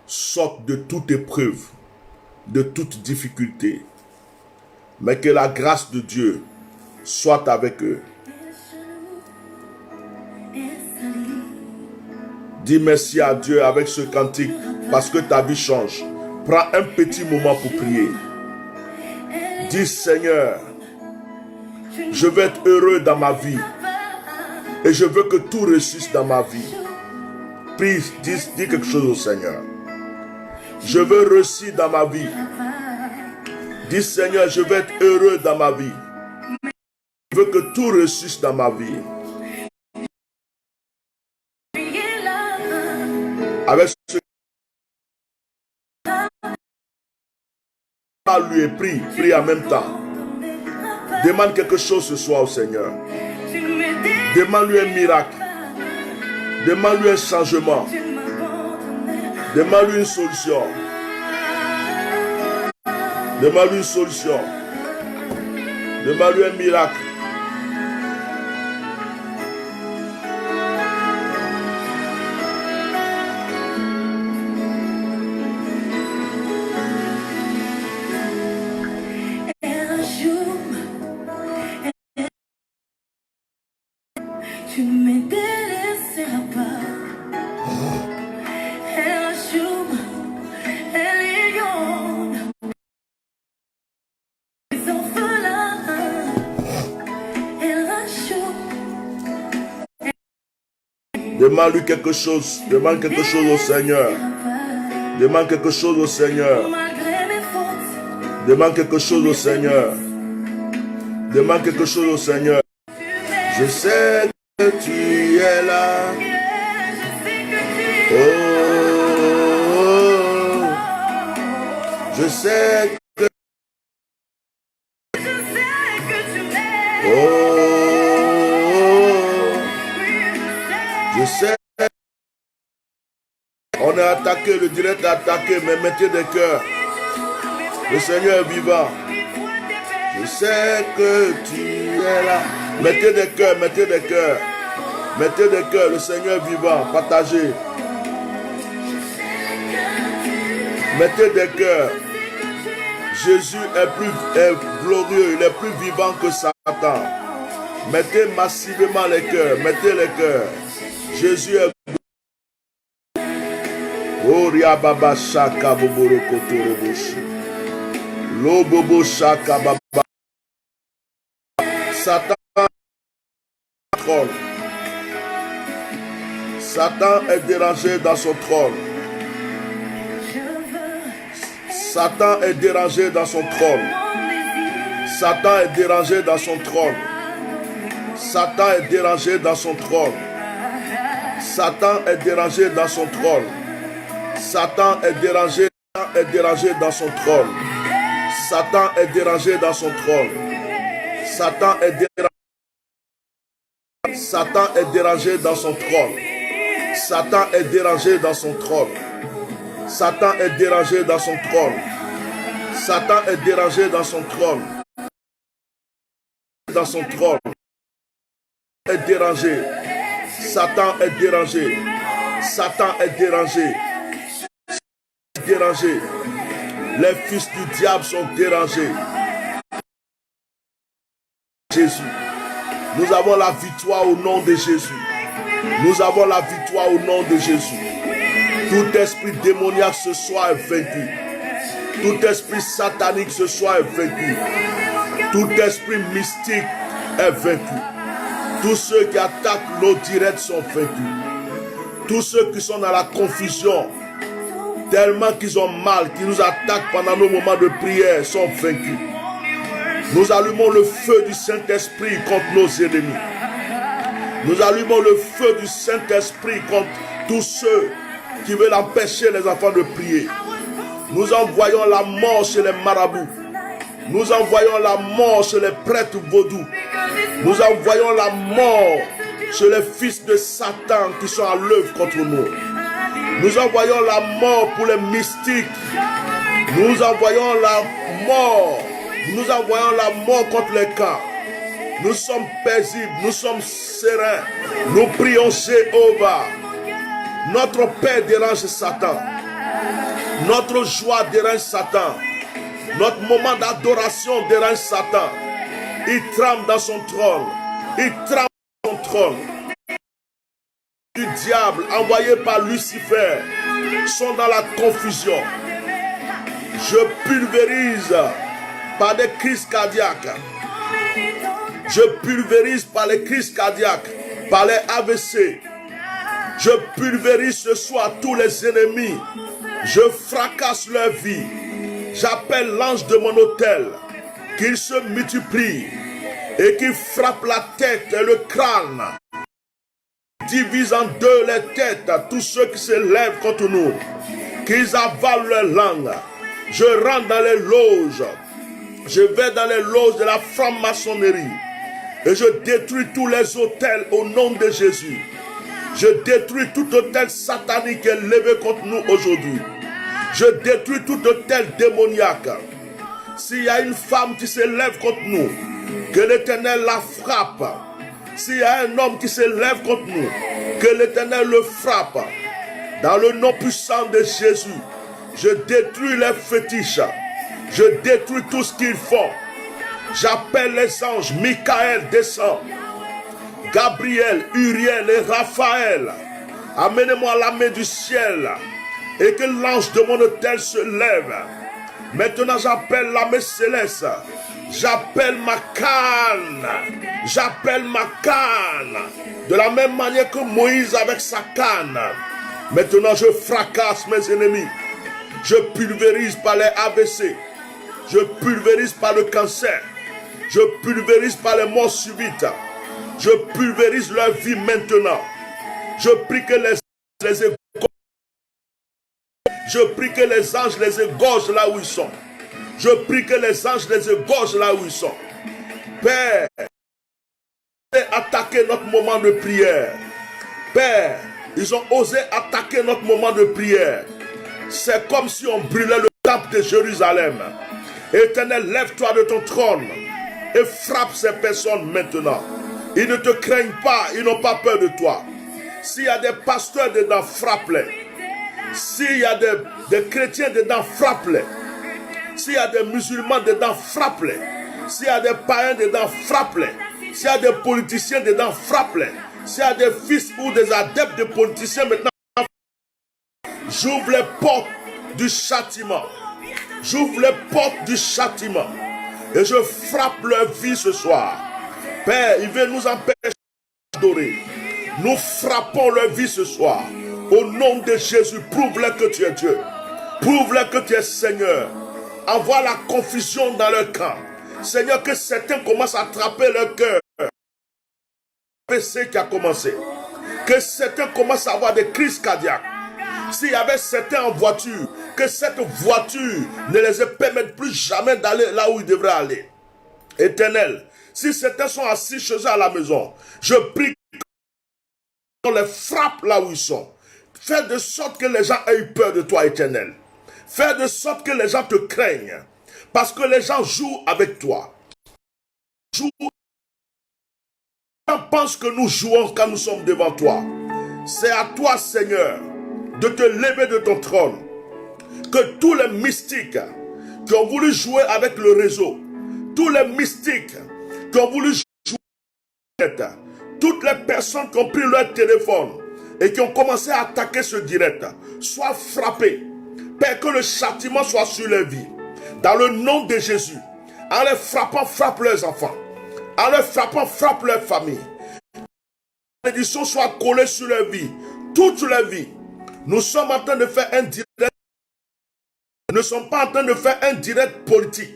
Speaker 1: sortent de toute épreuve, de toute difficulté. Mais que la grâce de Dieu soit avec eux. Dis merci à Dieu avec ce cantique parce que ta vie change. Prends un petit moment pour prier. Dis Seigneur, je veux être heureux dans ma vie et je veux que tout réussisse dans ma vie. Prie, dis quelque chose au Seigneur. Je veux réussir dans ma vie. Dis Seigneur, je veux être heureux dans ma vie. Je veux que tout réussisse dans ma vie. Avec ce lui et prie en même temps. Demande quelque chose ce soir au Seigneur. Demande-lui un miracle. Demande-lui un changement. Demande-lui une solution. Demande-lui une solution. Demande-lui un miracle.
Speaker 2: Tu
Speaker 1: Demande-lui quelque chose. Demande quelque chose au Seigneur. Demande quelque chose au Seigneur. Demande quelque chose au Seigneur. Demande quelque chose au Seigneur. Je sais que tu es là. Oh, je sais que. Oh, je sais. On est attaqué, le direct est attaqué, mais mettez des cœurs. Le Seigneur est vivant. Je sais que tu es là. Mettez des cœurs, mettez des cœurs. Mettez des cœurs, le Seigneur est vivant. Partagez. Mettez des cœurs. Jésus est glorieux, il est plus vivant que Satan. Mettez massivement les cœurs, mettez les cœurs. Jésus est Oria baba shaka boboro kotoro boshi. Lo bobo shaka baba. Satan trône. Satan est dérangé dans son trône. Satan est dérangé dans son trône. Satan est dérangé dans son trône. Satan est dérangé dans son trône. Satan est dérangé dans son trône. Satan est dérangé dans son trône. Satan est dérangé dans son trône. Satan est dérangé. Satan est dérangé dans son trône. Satan est dérangé dans son trône. Satan est dérangé dans son trône. Satan est dérangé dans son trône. Dans son trône. Est dérangé. Satan est dérangé. Satan est dérangé. Dérangé. Les fils du diable sont dérangés. Jésus. Nous avons la victoire au nom de Jésus. Nous avons la victoire au nom de Jésus. Tout esprit démoniaque ce soir est vaincu. Tout esprit satanique ce soir est vaincu. Tout esprit mystique est vaincu. Tous ceux qui attaquent nos directs sont vaincus. Tous ceux qui sont dans la confusion, tellement qu'ils ont mal, qui nous attaquent pendant nos moments de prière, sont vaincus. Nous allumons le feu du Saint-Esprit contre nos ennemis. Nous allumons le feu du Saint-Esprit contre tous ceux qui veulent empêcher les enfants de prier. Nous envoyons la mort chez les marabouts. Nous envoyons la mort chez les prêtres vaudous. Nous envoyons la mort chez les fils de Satan qui sont à l'œuvre contre nous. Nous envoyons la mort pour les mystiques. Nous envoyons la mort. Nous envoyons la mort contre les camps. Nous sommes paisibles, nous sommes sereins. Nous prions Jéhovah. Notre paix dérange Satan. Notre joie dérange Satan. Notre moment d'adoration dérange Satan. Il tremble dans son trône. Il tremble dans son trône. Du diable envoyé par Lucifer sont dans la confusion. Je pulvérise par des crises cardiaques. Je pulvérise par les crises cardiaques, par les AVC. Je pulvérise ce soir tous les ennemis. Je fracasse leur vie. J'appelle l'ange de mon autel, qu'il se multiplie et qu'il frappe la tête et le crâne. Divise en deux les têtes à tous ceux qui se lèvent contre nous, qu'ils avalent leur langue. Je rentre dans les loges. Je vais dans les loges de la franc-maçonnerie et je détruis tous les autels au nom de Jésus. Je détruis tout autel satanique qui est levé contre nous aujourd'hui. Je détruis tout autel démoniaque. S'il y a une femme qui se lève contre nous, que l'Éternel la frappe. S'il y a un homme qui se lève contre nous, que l'Éternel le frappe. Dans le nom puissant de Jésus, je détruis les fétiches. Je détruis tout ce qu'ils font. J'appelle les anges. Michael descend. Gabriel, Uriel et Raphaël. Amenez-moi la main du ciel. Et que l'ange de mon autel se lève. Maintenant j'appelle la main céleste. J'appelle ma canne. J'appelle ma canne. De la même manière que Moïse avec sa canne. Maintenant, je fracasse mes ennemis. Je pulvérise par les AVC. Je pulvérise par le cancer. Je pulvérise par les morts subites. Je pulvérise leur vie maintenant. Je prie que les égorgent. Je prie que les anges les égorgent là où ils sont. Je prie que les anges les égorgent là où ils sont. Père, attaquer notre moment de prière. Père, ils ont osé attaquer notre moment de prière. C'est comme si on brûlait le temple de Jérusalem. Éternel, lève-toi de ton trône et frappe ces personnes maintenant. Ils ne te craignent pas, ils n'ont pas peur de toi. S'il y a des pasteurs dedans, frappe-les. S'il y a des chrétiens dedans, frappe-les. S'il y a des musulmans dedans, frappe-les. S'il y a des païens dedans, frappe-les. S'il y a des politiciens dedans, frappe-les. S'il y a des fils ou des adeptes de politiciens maintenant, j'ouvre les portes du châtiment. J'ouvre les portes du châtiment. Et je frappe leur vie ce soir. Père, il veut nous empêcher d'adorer. Nous frappons leur vie ce soir. Au nom de Jésus, prouve-leur que tu es Dieu. Prouve-leur que tu es Seigneur. Envoie la confusion dans leur camp. Seigneur, que certains commencent à attraper leur cœur. C'est qui a commencé. Que certains commencent à avoir des crises cardiaques. S'il y avait certains en voiture, que cette voiture ne les permette plus jamais d'aller là où ils devraient aller. Éternel, si certains sont assis chez eux à la maison, je prie qu'on les frappe là où ils sont. Fais de sorte que les gens aient peur de toi, Éternel. Fais de sorte que les gens te craignent. Parce que les gens jouent avec toi. Les gens pensent que nous jouons quand nous sommes devant toi. C'est à toi, Seigneur, de te lever de ton trône. Que tous les mystiques qui ont voulu jouer avec le réseau, tous les mystiques qui ont voulu jouer, toutes les personnes qui ont pris leur téléphone et qui ont commencé à attaquer ce direct, soient frappés. Père, que le châtiment soit sur leur vie. Dans le nom de Jésus, en les frappant, frappe leurs enfants. En les frappant, frappe leur famille. Que l'édition soit collée sur leur vie, toute leur vie. Nous sommes en train de faire un direct. Nous ne sommes pas en train de faire un direct politique.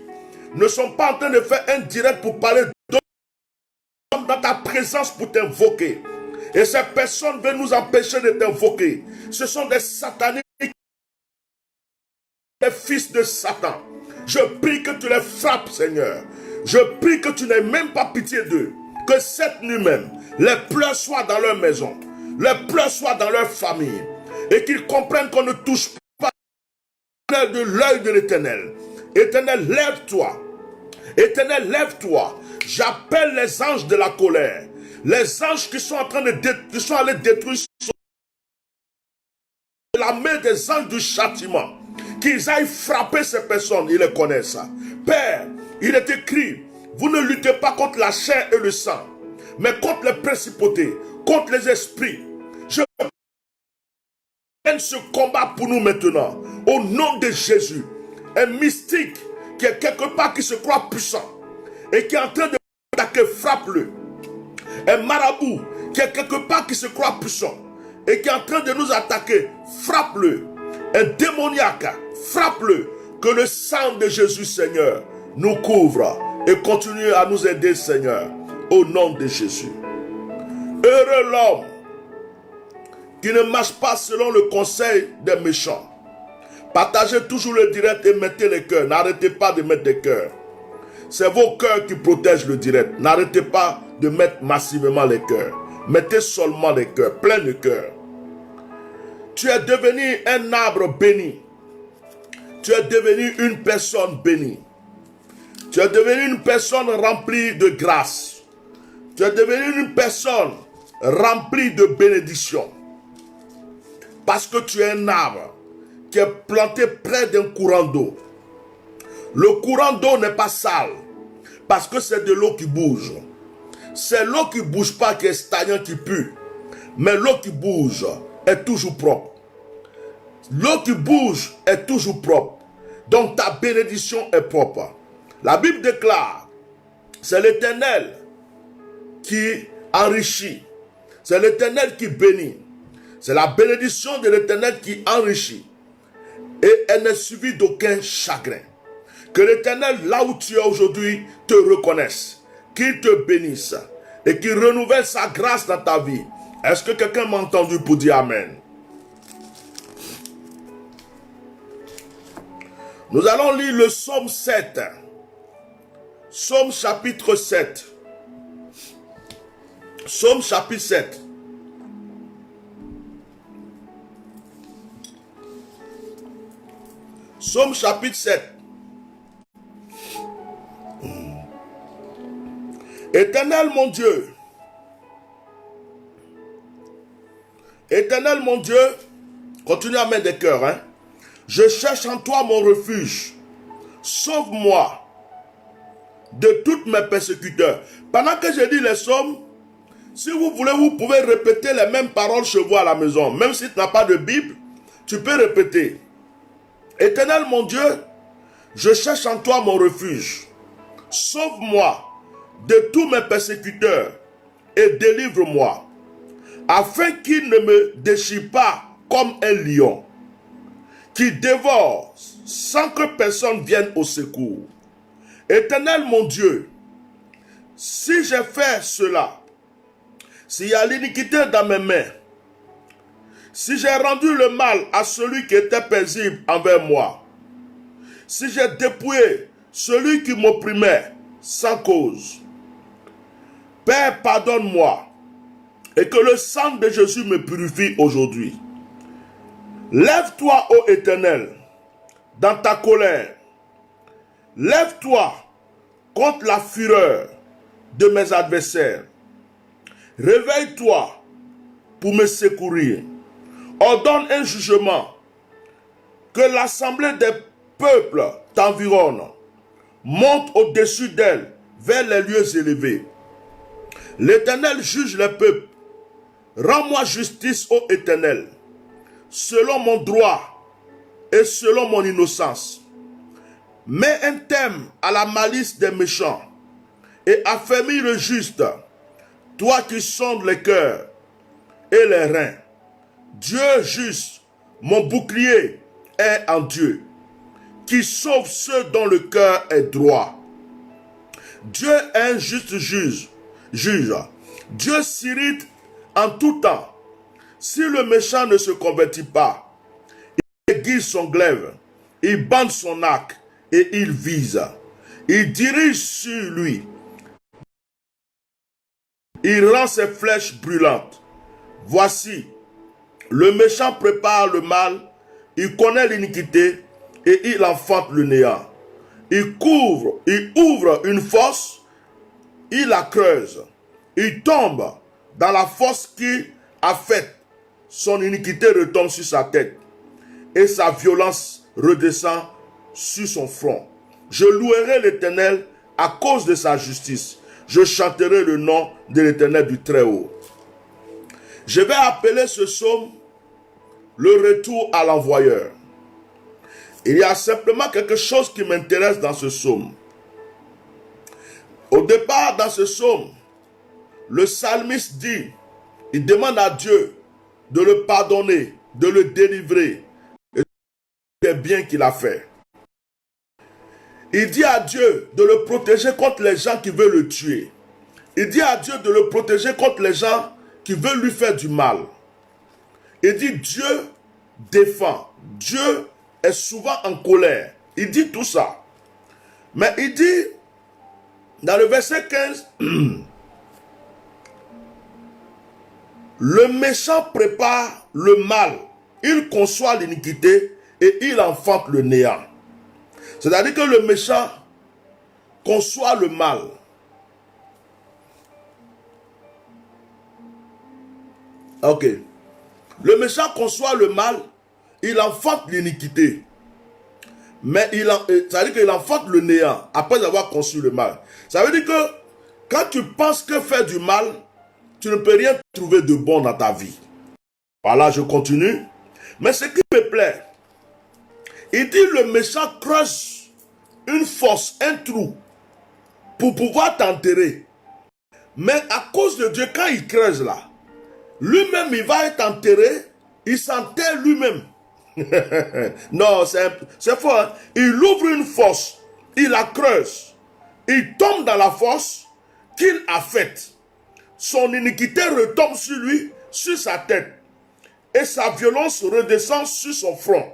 Speaker 1: Nous ne sommes pas en train de faire un direct pour parler d'autres. Nous sommes dans ta présence pour t'invoquer. Et ces personnes veulent nous empêcher de t'invoquer. Ce sont des sataniques, des fils de Satan. Je prie que tu les frappes, Seigneur. Je prie que tu n'aies même pas pitié d'eux. Que cette nuit même, les pleurs soient dans leur maison. Les pleurs soient dans leur famille. Et qu'ils comprennent qu'on ne touche pas de l'œil de l'Éternel. Éternel, lève-toi. Éternel, lève-toi. J'appelle les anges de la colère. Les anges qui sont en train de aller détruire la main des anges du châtiment. Qu'ils aillent frapper ces personnes, ils les connaissent. Père, il est écrit, vous ne luttez pas contre la chair et le sang, mais contre les principautés, contre les esprits. Je mène ce combat pour nous maintenant, au nom de Jésus. Un mystique qui est quelque part, qui se croit puissant, et qui est en train de attaquer, frappe-le. Un marabout qui est quelque part, qui se croit puissant, et qui est en train de nous attaquer, frappe-le. Un démoniaque, frappe-le. Que le sang de Jésus, Seigneur, nous couvre et continue à nous aider, Seigneur, au nom de Jésus. Heureux l'homme qui ne marche pas selon le conseil des méchants. Partagez toujours le direct et mettez les cœurs. N'arrêtez pas de mettre des cœurs. C'est vos cœurs qui protègent le direct. N'arrêtez pas de mettre massivement les cœurs. Mettez seulement les cœurs, plein de cœurs. Tu es devenu un arbre béni. Tu es devenu une personne bénie. Tu es devenu une personne remplie de grâce. Tu es devenu une personne remplie de bénédiction. Parce que tu es un arbre qui est planté près d'un courant d'eau. Le courant d'eau n'est pas sale parce que c'est de l'eau qui bouge. C'est l'eau qui ne bouge pas qui est stagnante, qui pue. Mais l'eau qui bouge est toujours propre. L'eau qui bouge est toujours propre. Donc ta bénédiction est propre. La Bible déclare, c'est l'Éternel qui enrichit. C'est l'Éternel qui bénit. C'est la bénédiction de l'Éternel qui enrichit. Et elle n'est suivie d'aucun chagrin. Que l'Éternel, là où tu es aujourd'hui, te reconnaisse. Qu'il te bénisse. Et qu'il renouvelle sa grâce dans ta vie. Est-ce que quelqu'un m'a entendu pour dire Amen? Nous allons lire le psaume 7. Psaume chapitre 7. Psaume chapitre 7. Psaume chapitre 7. Éternel mon Dieu. Éternel mon Dieu. Continue à mettre des cœurs. Hein. Je cherche en toi mon refuge. Sauve-moi de tous mes persécuteurs. Pendant que je dis les psaumes, si vous voulez, vous pouvez répéter les mêmes paroles chez vous à la maison. Même si tu n'as pas de Bible, tu peux répéter. Éternel mon Dieu, je cherche en toi mon refuge. Sauve-moi de tous mes persécuteurs et délivre-moi, afin qu'ils ne me déchirent pas comme un lion, qui dévore sans que personne vienne au secours. Éternel mon Dieu, si j'ai fait cela, s'il y a l'iniquité dans mes mains, si j'ai rendu le mal à celui qui était paisible envers moi, si j'ai dépouillé celui qui m'opprimait sans cause, Père, pardonne-moi, et que le sang de Jésus me purifie aujourd'hui. Lève-toi, ô Éternel, dans ta colère. Lève-toi contre la fureur de mes adversaires. Réveille-toi pour me secourir. Ordonne un jugement, que l'assemblée des peuples t'environne. Monte au-dessus d'elle, vers les lieux élevés. L'Éternel juge les peuples. Rends-moi justice, ô Éternel, selon mon droit et selon mon innocence. Mets un terme à la malice des méchants et affermis le juste, toi qui sondes les cœurs et les reins. Dieu juste, mon bouclier, est en Dieu, qui sauve ceux dont le cœur est droit. Dieu est un juste juge. Dieu s'irrite en tout temps. Si le méchant ne se convertit pas, il aiguise son glaive, il bande son arc et il vise. Il dirige sur lui. Il rend ses flèches brûlantes. Voici, le méchant prépare le mal, il connaît l'iniquité et il enfante le néant. Il ouvre une fosse, il la creuse. Il tombe dans la fosse qu'il a faite. Son iniquité retombe sur sa tête et sa violence redescend sur son front. Je louerai l'Éternel à cause de sa justice. Je chanterai le nom de l'Éternel du Très-Haut. Je vais appeler ce psaume le retour à l'envoyeur. Il y a simplement quelque chose qui m'intéresse dans ce psaume. Au départ, dans ce psaume, le psalmiste dit, il demande à Dieu de le pardonner, de le délivrer des biens qu'il a fait. Il dit à Dieu de le protéger contre les gens qui veulent le tuer. Il dit à Dieu de le protéger contre les gens qui veulent lui faire du mal. Il dit Dieu défend. Dieu est souvent en colère. Il dit tout ça. Mais il dit, dans le verset 15, le méchant prépare le mal. Il conçoit l'iniquité et il enfante le néant. C'est-à-dire que le méchant conçoit le mal. Ok. Le méchant conçoit le mal, il enfante l'iniquité. Mais ça veut dire qu'il enfante le néant après avoir conçu le mal. Ça veut dire que quand tu penses que faire du mal, tu ne peux rien trouver de bon dans ta vie. Voilà, je continue. Mais ce qui me plaît, il dit le méchant creuse une fosse, un trou, pour pouvoir t'enterrer. Mais à cause de Dieu, quand il creuse là, lui-même, il va être enterré, il s'enterre lui-même. Non, c'est fort. Hein? Il ouvre une fosse, il la creuse, il tombe dans la fosse qu'il a faite. Son iniquité retombe sur lui, sur sa tête, et sa violence redescend sur son front.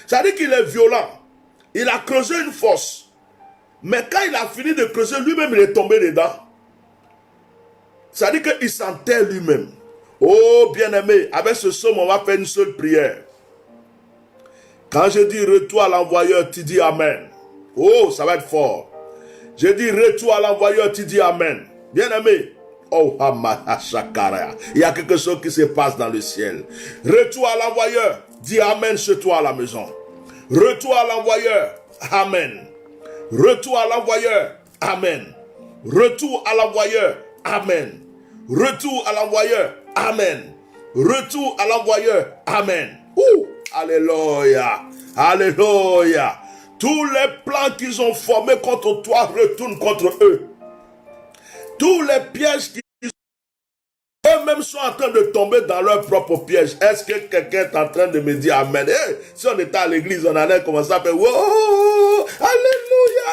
Speaker 1: Ça veut dire qu'il est violent. Il a creusé une fosse. Mais quand il a fini de creuser, lui-même, il est tombé dedans. Ça veut dire qu'il s'enterre lui-même. Oh, bien-aimé, avec ce somme, on va faire une seule prière. Quand je dis retour à l'envoyeur, tu dis Amen. Oh, ça va être fort. Je dis retour à l'envoyeur, tu dis Amen. Bien-aimé. Oh, il y a quelque chose qui se passe dans le ciel. Retour à l'envoyeur, dis Amen chez toi à la maison. Retour à l'envoyeur, Amen. Retour à l'envoyeur, Amen. Retour à l'envoyeur, Amen. Retour à l'envoyeur, Amen. Retour à l'envoyeur, Amen. Ouh, alléluia, alléluia. Tous les plans qu'ils ont formés contre toi retournent contre eux. Tous les pièges qui eux-mêmes sont en train de tomber dans leur propre piège. Est-ce que quelqu'un est en train de me dire Amen? Hey, si on était à l'église, on allait commencer à faire wow, alléluia.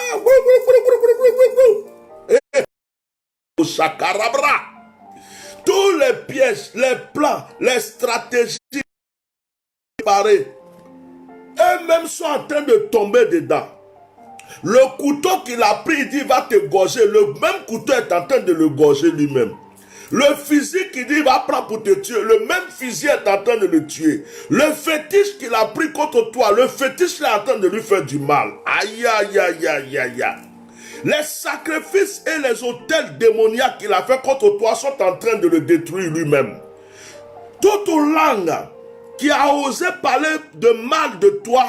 Speaker 1: Chakarabra. Tous les pièges, les plans, les stratégies préparées, eux-mêmes sont en train de tomber dedans. Le couteau qu'il a pris, il dit, va te gorger. Le même couteau est en train de le gorger lui-même. Le fusil qu'il dit, va prendre pour te tuer. Le même fusil est en train de le tuer. Le fétiche qu'il a pris contre toi, le fétiche est en train de lui faire du mal. Aïe, aïe, aïe, aïe, aïe, aïe. Les sacrifices et les autels démoniaques qu'il a fait contre toi sont en train de le détruire lui-même. Toute langue qui a osé parler de mal de toi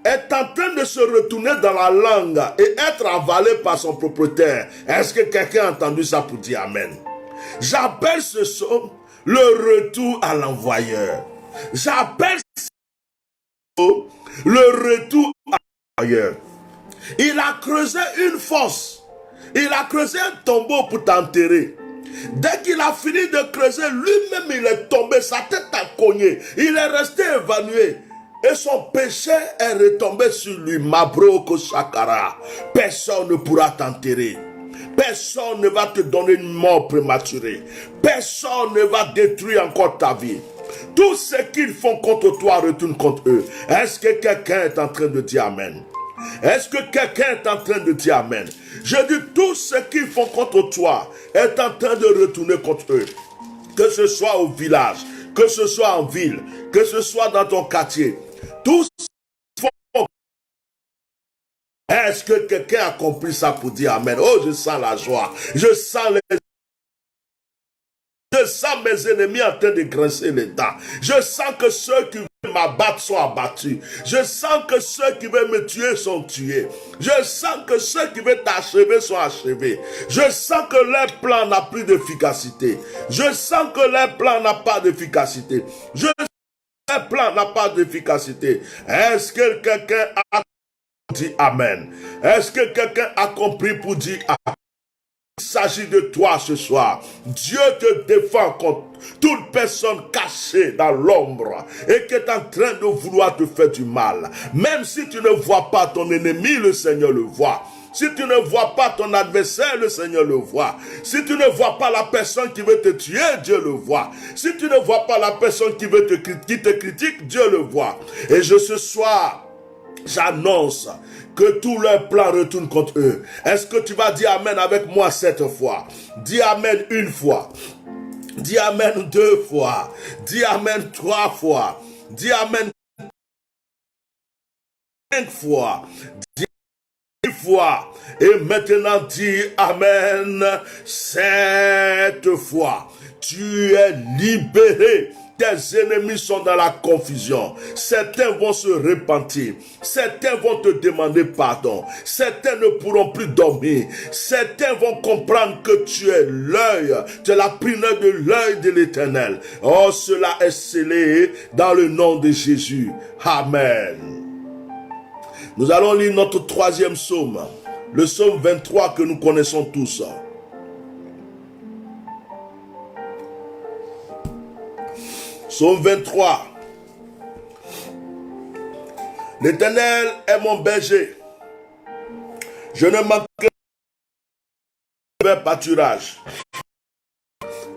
Speaker 1: est en train de se retourner dans la langue et être avalé par son propriétaire. Est-ce que quelqu'un a entendu ça pour dire Amen? J'appelle ce somme le retour à l'envoyeur. J'appelle ce somme le retour à l'envoyeur. Il a creusé une fosse. Il a creusé un tombeau pour t'enterrer. Dès qu'il a fini de creuser, lui-même il est tombé, sa tête a cogné. Il est resté évanoui. Et son péché est retombé sur lui. Mabroko Shakara. Personne ne pourra t'enterrer. Personne ne va te donner une mort prématurée. Personne ne va détruire encore ta vie. Tout ce qu'ils font contre toi retourne contre eux. Est-ce que quelqu'un est en train de dire Amen? Est-ce que quelqu'un est en train de dire Amen? Je dis tout ce qu'ils font contre toi est en train de retourner contre eux. Que ce soit au village, que ce soit en ville, que ce soit dans ton quartier. Tous font. Est-ce que quelqu'un a compris ça pour dire Amen? Oh, je sens la joie. Je sens mes ennemis en train de grincer les dents. Je sens que ceux qui veulent m'abattre sont abattus. Je sens que ceux qui veulent me tuer sont tués. Je sens que ceux qui veulent t'achever sont achevés. Je sens que leur plan n'a plus d'efficacité. Je sens que leur plan n'a pas d'efficacité. Je sens que leur plan n'a pas d'efficacité. Est-ce que quelqu'un a dit Amen? Est-ce que quelqu'un a compris pour dire Amen? Il s'agit de toi ce soir. Dieu te défend contre toute personne cachée dans l'ombre et qui est en train de vouloir te faire du mal. Même si tu ne vois pas ton ennemi, le Seigneur le voit. Si tu ne vois pas ton adversaire, le Seigneur le voit. Si tu ne vois pas la personne qui veut te tuer, Dieu le voit. Si tu ne vois pas la personne qui te critique, Dieu le voit. Et ce soir, j'annonce que tous leurs plans retournent contre eux. Est-ce que tu vas dire Amen avec moi cette fois? Dis Amen une fois. Dis Amen 2 fois. Dis Amen 3 fois. Dis Amen 5 fois. Dis 10 fois. Et maintenant dis Amen 7 fois. Tu es libéré. Tes ennemis sont dans la confusion. Certains vont se repentir. Certains vont te demander pardon. Certains ne pourront plus dormir. Certains vont comprendre que tu es l'œil. Tu es la prunelle de l'œil de l'Éternel. Oh, cela est scellé dans le nom de Jésus. Amen. Nous allons lire notre 3e psaume. Le psaume 23 que nous connaissons tous. Psaume 23. L'Éternel est mon berger. Je ne manquerai pas de pâturage.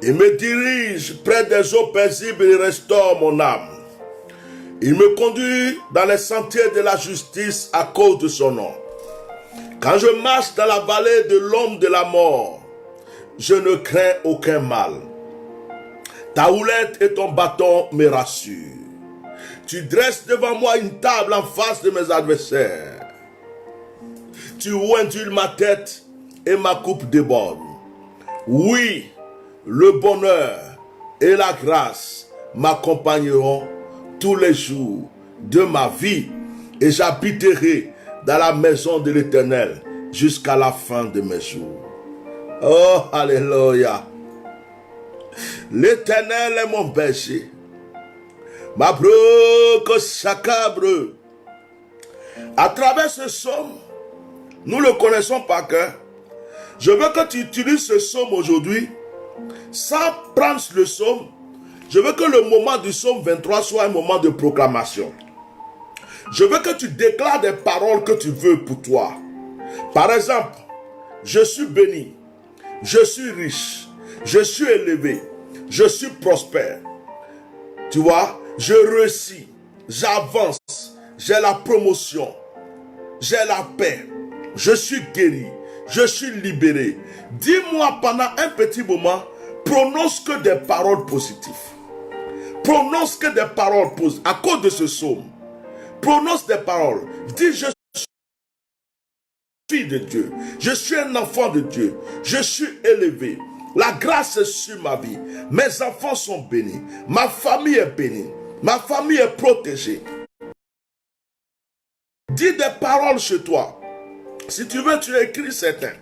Speaker 1: Il me dirige près des eaux paisibles et restaure mon âme. Il me conduit dans les sentiers de la justice à cause de son nom. Quand je marche dans la vallée de l'ombre de la mort, je ne crains aucun mal. Ta houlette et ton bâton me rassurent. Tu dresses devant moi une table en face de mes adversaires. Tu oindules ma tête et ma coupe déborde. Oui, le bonheur et la grâce m'accompagneront tous les jours de ma vie et j'habiterai dans la maison de l'Éternel jusqu'à la fin de mes jours. Oh, alléluia. L'Éternel est mon berger. Ma broque sacabre. À travers ce psaume, nous le connaissons par cœur. Je veux que tu utilises ce psaume aujourd'hui sans prendre le psaume. Je veux que le moment du psaume 23 soit un moment de proclamation. Je veux que tu déclares des paroles que tu veux pour toi. Par exemple, je suis béni, je suis riche, je suis élevé, je suis prospère. Tu vois, je réussis, j'avance, j'ai la promotion, j'ai la paix, je suis guéri, je suis libéré. Dis-moi pendant un petit moment, prononce que des paroles positives. Prononce que des paroles positives à cause de ce psaume. Prononce des paroles. Dis, je suis fille de Dieu. Je suis un enfant de Dieu. Je suis élevé. La grâce est sur ma vie. Mes enfants sont bénis. Ma famille est bénie. Ma famille est protégée. Dis des paroles chez toi. Si tu veux, tu écris certains.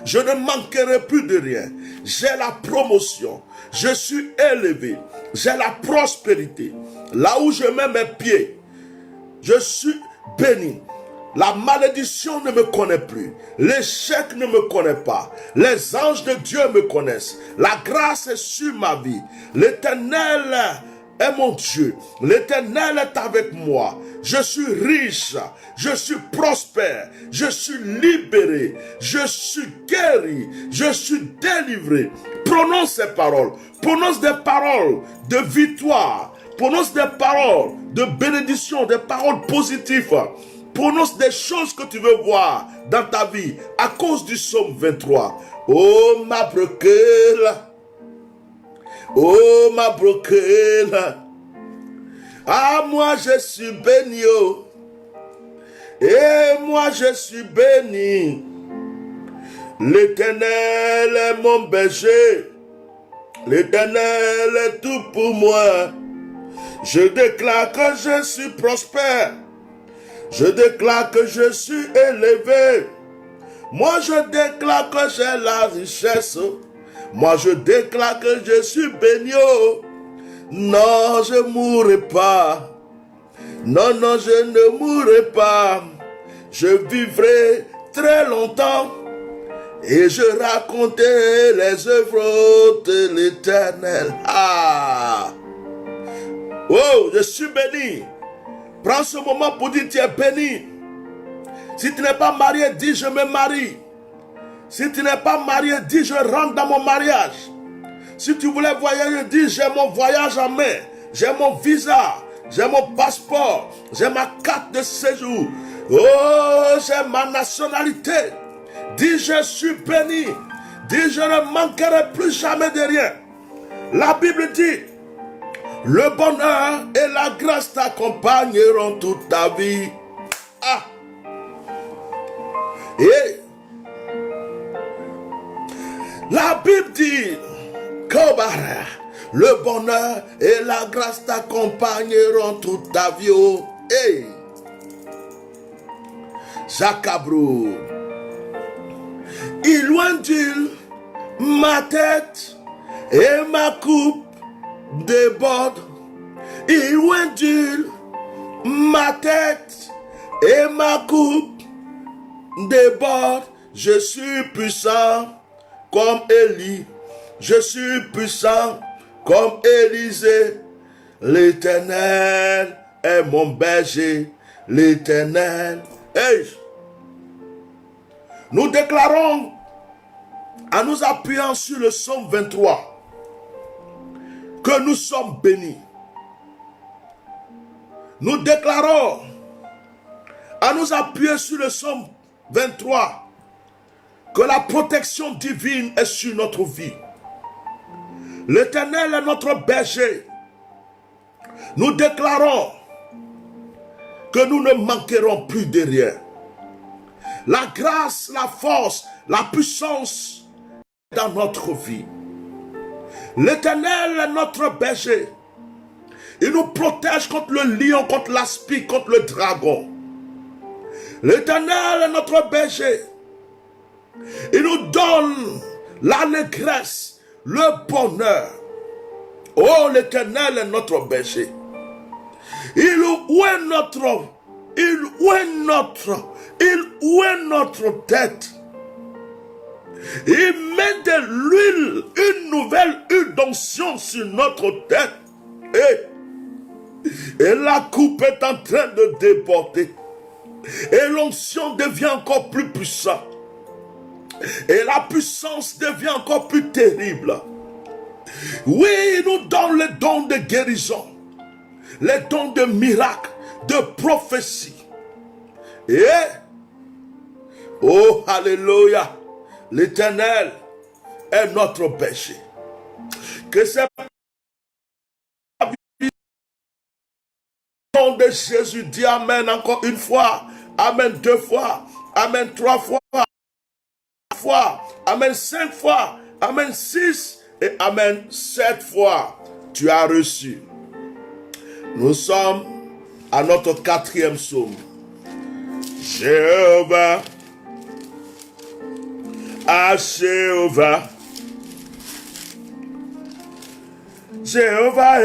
Speaker 1: Je ne manquerai plus de rien. J'ai la promotion. Je suis élevé. J'ai la prospérité. Là où je mets mes pieds, je suis béni. La malédiction ne me connaît plus. L'échec ne me connaît pas. Les anges de Dieu me connaissent. La grâce est sur ma vie. L'Éternel est mon Dieu. L'Éternel est avec moi. Je suis riche. Je suis prospère. Je suis libéré. Je suis guéri. Je suis délivré. Prononce ces paroles. Prononce des paroles de victoire. Prononce des paroles de bénédiction, des paroles positives. Prononce des choses que tu veux voir dans ta vie à cause du psaume 23. Oh ma broquelle. Oh ma broquelle. Ah moi je suis béni. Et moi je suis béni. L'Éternel est mon berger. L'Éternel est tout pour moi. Je déclare que je suis prospère. Je déclare que je suis élevé. Moi je déclare que j'ai la richesse. Moi je déclare que je suis béni. Non, je ne mourrai pas. Non, non, je ne mourrai pas. Je vivrai très longtemps. Et je raconterai les œuvres de l'Éternel. Ah! Oh, je suis béni. Prends ce moment pour dire tu es béni. Si tu n'es pas marié, dis je me marie. Si tu n'es pas marié, dis je rentre dans mon mariage. Si tu voulais voyager, dis j'ai mon voyage en main. J'ai mon visa. J'ai mon passeport. J'ai ma carte de séjour. Oh, j'ai ma nationalité. Dis je suis béni. Dis je ne manquerai plus jamais de rien. La Bible dit le bonheur et la grâce t'accompagneront toute ta vie. Ah. Et la Bible dit le bonheur et la grâce t'accompagneront toute ta vie. Oh. Hey. Jacabrou. Il oindule ma tête et ma coupe déborde. Il oindule ma tête et ma coupe déborde. Je suis puissant comme Élie. Je suis puissant Comme Élisée, l'Éternel est mon berger, l'Éternel. Hey, nous déclarons, en nous appuyant sur le psaume 23, que nous sommes bénis. Nous déclarons, en nous appuyant sur le psaume 23, que la protection divine est sur notre vie. L'Éternel est notre berger. Nous déclarons que nous ne manquerons plus de rien. La grâce, la force, la puissance dans notre vie. L'Éternel est notre berger. Il nous protège contre le lion, contre l'aspi, contre le dragon. L'Éternel est notre berger. Il nous donne l'allégresse, le bonheur. Oh, l'Éternel est notre berger. Où est notre tête? Il met de l'huile, une nouvelle huile d'onction sur notre tête. Et la coupe est en train de déborder. Et l'onction devient encore plus puissante. Et la puissance devient encore plus terrible. Oui, il nous donne les dons de guérison, les dons de miracles, de prophétie. Et, oh, alléluia, l'Éternel est notre berger. Que c'est le nom de Jésus, dit Amen encore une fois, Amen 2 fois, Amen 3 fois, Amen 5 fois, Amen 6 et Amen 7 fois. Tu as reçu. Nous sommes à notre 4e psaume. Jéhovah, à Jéhovah, Jéhovah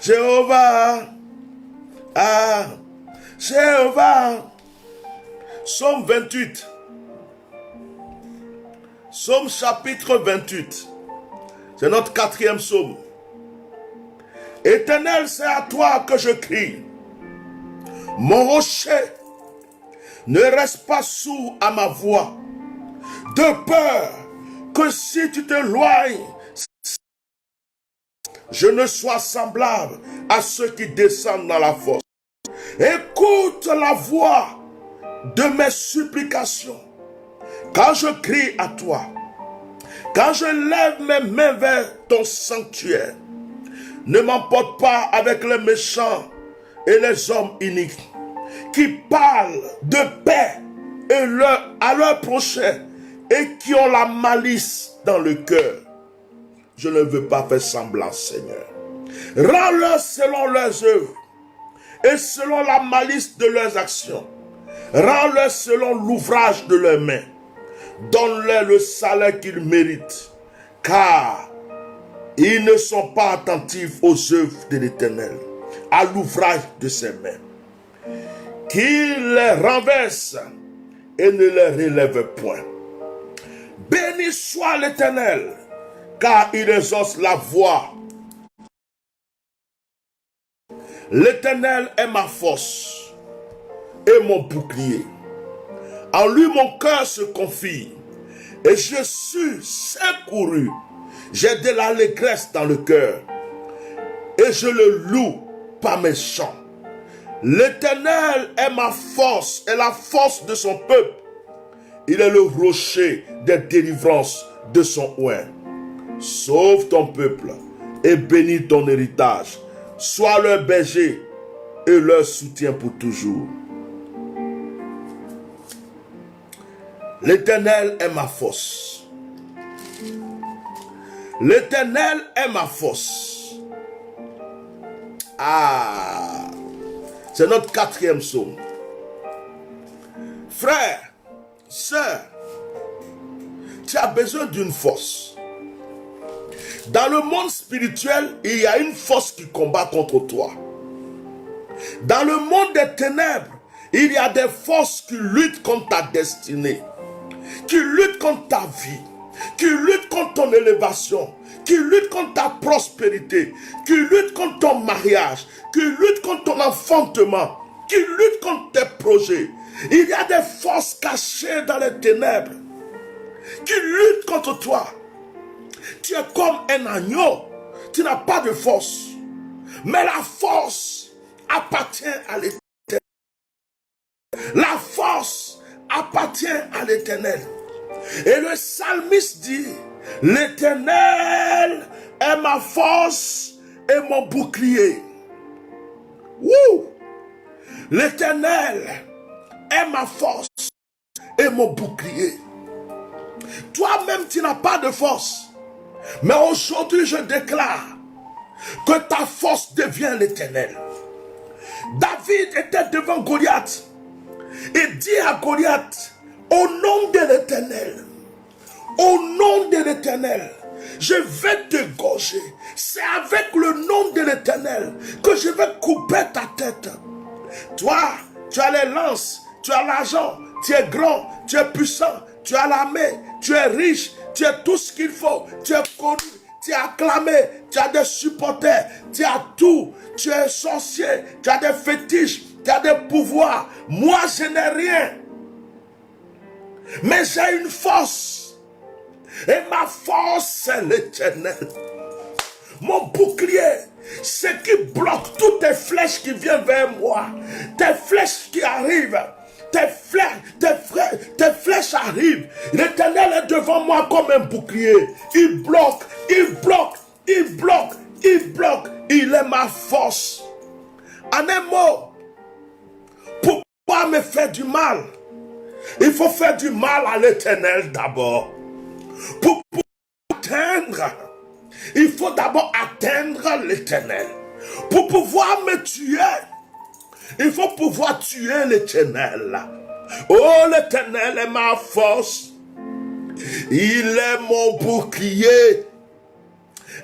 Speaker 1: Jéhovah, ah, Jéhovah. Psaume 28. Psaume chapitre 28. C'est notre 4e psaume. Éternel, c'est à toi que je crie. Mon rocher, ne reste pas sourd à ma voix, de peur que si tu t'éloignes, je ne sois semblable à ceux qui descendent dans la fosse. Écoute la voix de mes supplications quand je crie à toi, quand je lève mes mains vers ton sanctuaire. Ne m'emporte pas avec les méchants et les hommes iniques qui parlent de paix à leur prochain et qui ont la malice dans le cœur. Je ne veux pas faire semblant, Seigneur. Rends-leur selon leurs œuvres et selon la malice de leurs actions. Rends-leur selon l'ouvrage de leurs mains. Donne-leur le salaire qu'ils méritent, car ils ne sont pas attentifs aux œuvres de l'Éternel, à l'ouvrage de ses mains. Qu'il les renverse et ne les relève point. Béni soit l'Éternel, car il exauce la voix. L'Éternel est ma force et mon bouclier. En lui mon cœur se confie et je suis secouru. J'ai de l'allégresse dans le cœur et je le loue par mes chants. L'Éternel est ma force et la force de son peuple. Il est le rocher des délivrances de son oint. Sauve ton peuple et bénis ton héritage. Sois leur berger et leur soutien pour toujours. L'Éternel est ma force. L'Éternel est ma force. Ah, c'est notre 4e psaume. Frère, sœur, tu as besoin d'une force. Dans le monde spirituel, il y a une force qui combat contre toi. Dans le monde des ténèbres, il y a des forces qui luttent contre ta destinée, qui luttent contre ta vie, qui lutte contre ton élévation, qui lutte contre ta prospérité, qui lutte contre ton mariage, qui lutte contre ton enfantement, qui lutte contre tes projets. Il y a des forces cachées dans les ténèbres qui luttent contre toi. Tu es comme un agneau, tu n'as pas de force. Mais la force appartient à l'Éternel. La force appartient à l'Éternel. Et le psalmiste dit, l'Éternel est ma force et mon bouclier. Wouh! L'Éternel est ma force et mon bouclier. Toi-même, tu n'as pas de force. Mais aujourd'hui, je déclare que ta force devient l'Éternel. David était devant Goliath et dit à Goliath, au nom de l'Éternel, au nom de l'Éternel, je vais te gorger. C'est avec le nom de l'Éternel que je vais couper ta tête. Toi, tu as les lances, tu as l'argent, tu es grand, tu es puissant, tu as l'armée, tu es riche, tu as tout ce qu'il faut, tu es connu, tu es acclamé, tu as des supporters, tu as tout, tu es sorcier, tu as des fétiches, tu as des pouvoirs. Moi, je n'ai rien. Mais j'ai une force. Et ma force, c'est l'Éternel. Mon bouclier, ce qui bloque toutes tes flèches qui viennent vers moi, tes flèches qui arrivent, tes flèches arrivent. L'Éternel est devant moi comme un bouclier. Il bloque, il bloque, il bloque, il bloque. Il est ma force. En un mot, pour pouvoir me faire du mal, il faut faire du mal à l'Éternel d'abord. Pour atteindre, il faut d'abord atteindre l'Éternel. Pour pouvoir me tuer, il faut pouvoir tuer l'Éternel. Oh, l'Éternel est ma force. Il est mon bouclier.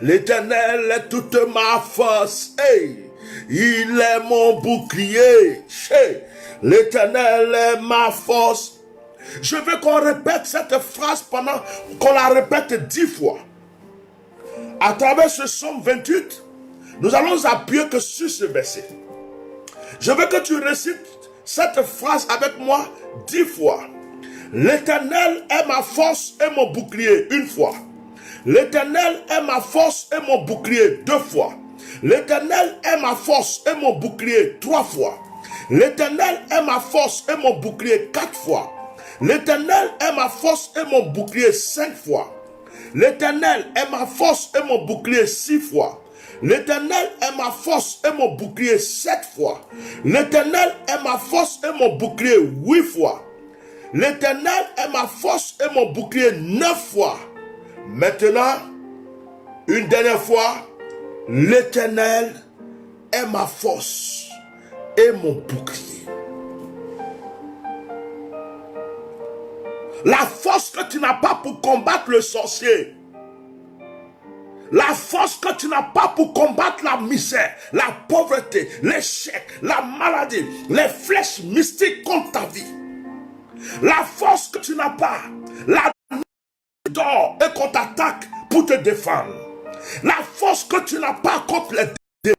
Speaker 1: L'Éternel est toute ma force. Hey, il est mon bouclier. Hey, l'Éternel est ma force. Je veux qu'on répète cette phrase pendant qu'on la répète 10 fois. À travers ce psaume 28, nous allons appuyer que sur ce verset. Je veux que tu récites cette phrase avec moi 10 fois. L'Éternel est ma force et mon bouclier, une fois. L'Éternel est ma force et mon bouclier, 2 fois. L'Éternel est ma force et mon bouclier, 3 fois. L'Éternel est ma force et mon bouclier, 4 fois. L'Éternel est ma force et mon bouclier, 5 fois. L'Éternel est ma force et mon bouclier, 6 fois. L'Éternel est ma force et mon bouclier, 7 fois. L'Éternel est ma force et mon bouclier, 8 fois. L'Éternel est ma force et mon bouclier, 9 fois. Maintenant, une dernière fois, l'Éternel est ma force et mon bouclier. La force que tu n'as pas pour combattre le sorcier. La force que tu n'as pas pour combattre la misère, la pauvreté, l'échec, la maladie, les flèches mystiques contre ta vie. La force que tu n'as pas, la d'or et qu'on t'attaque pour te défendre. La force que tu n'as pas contre les démons.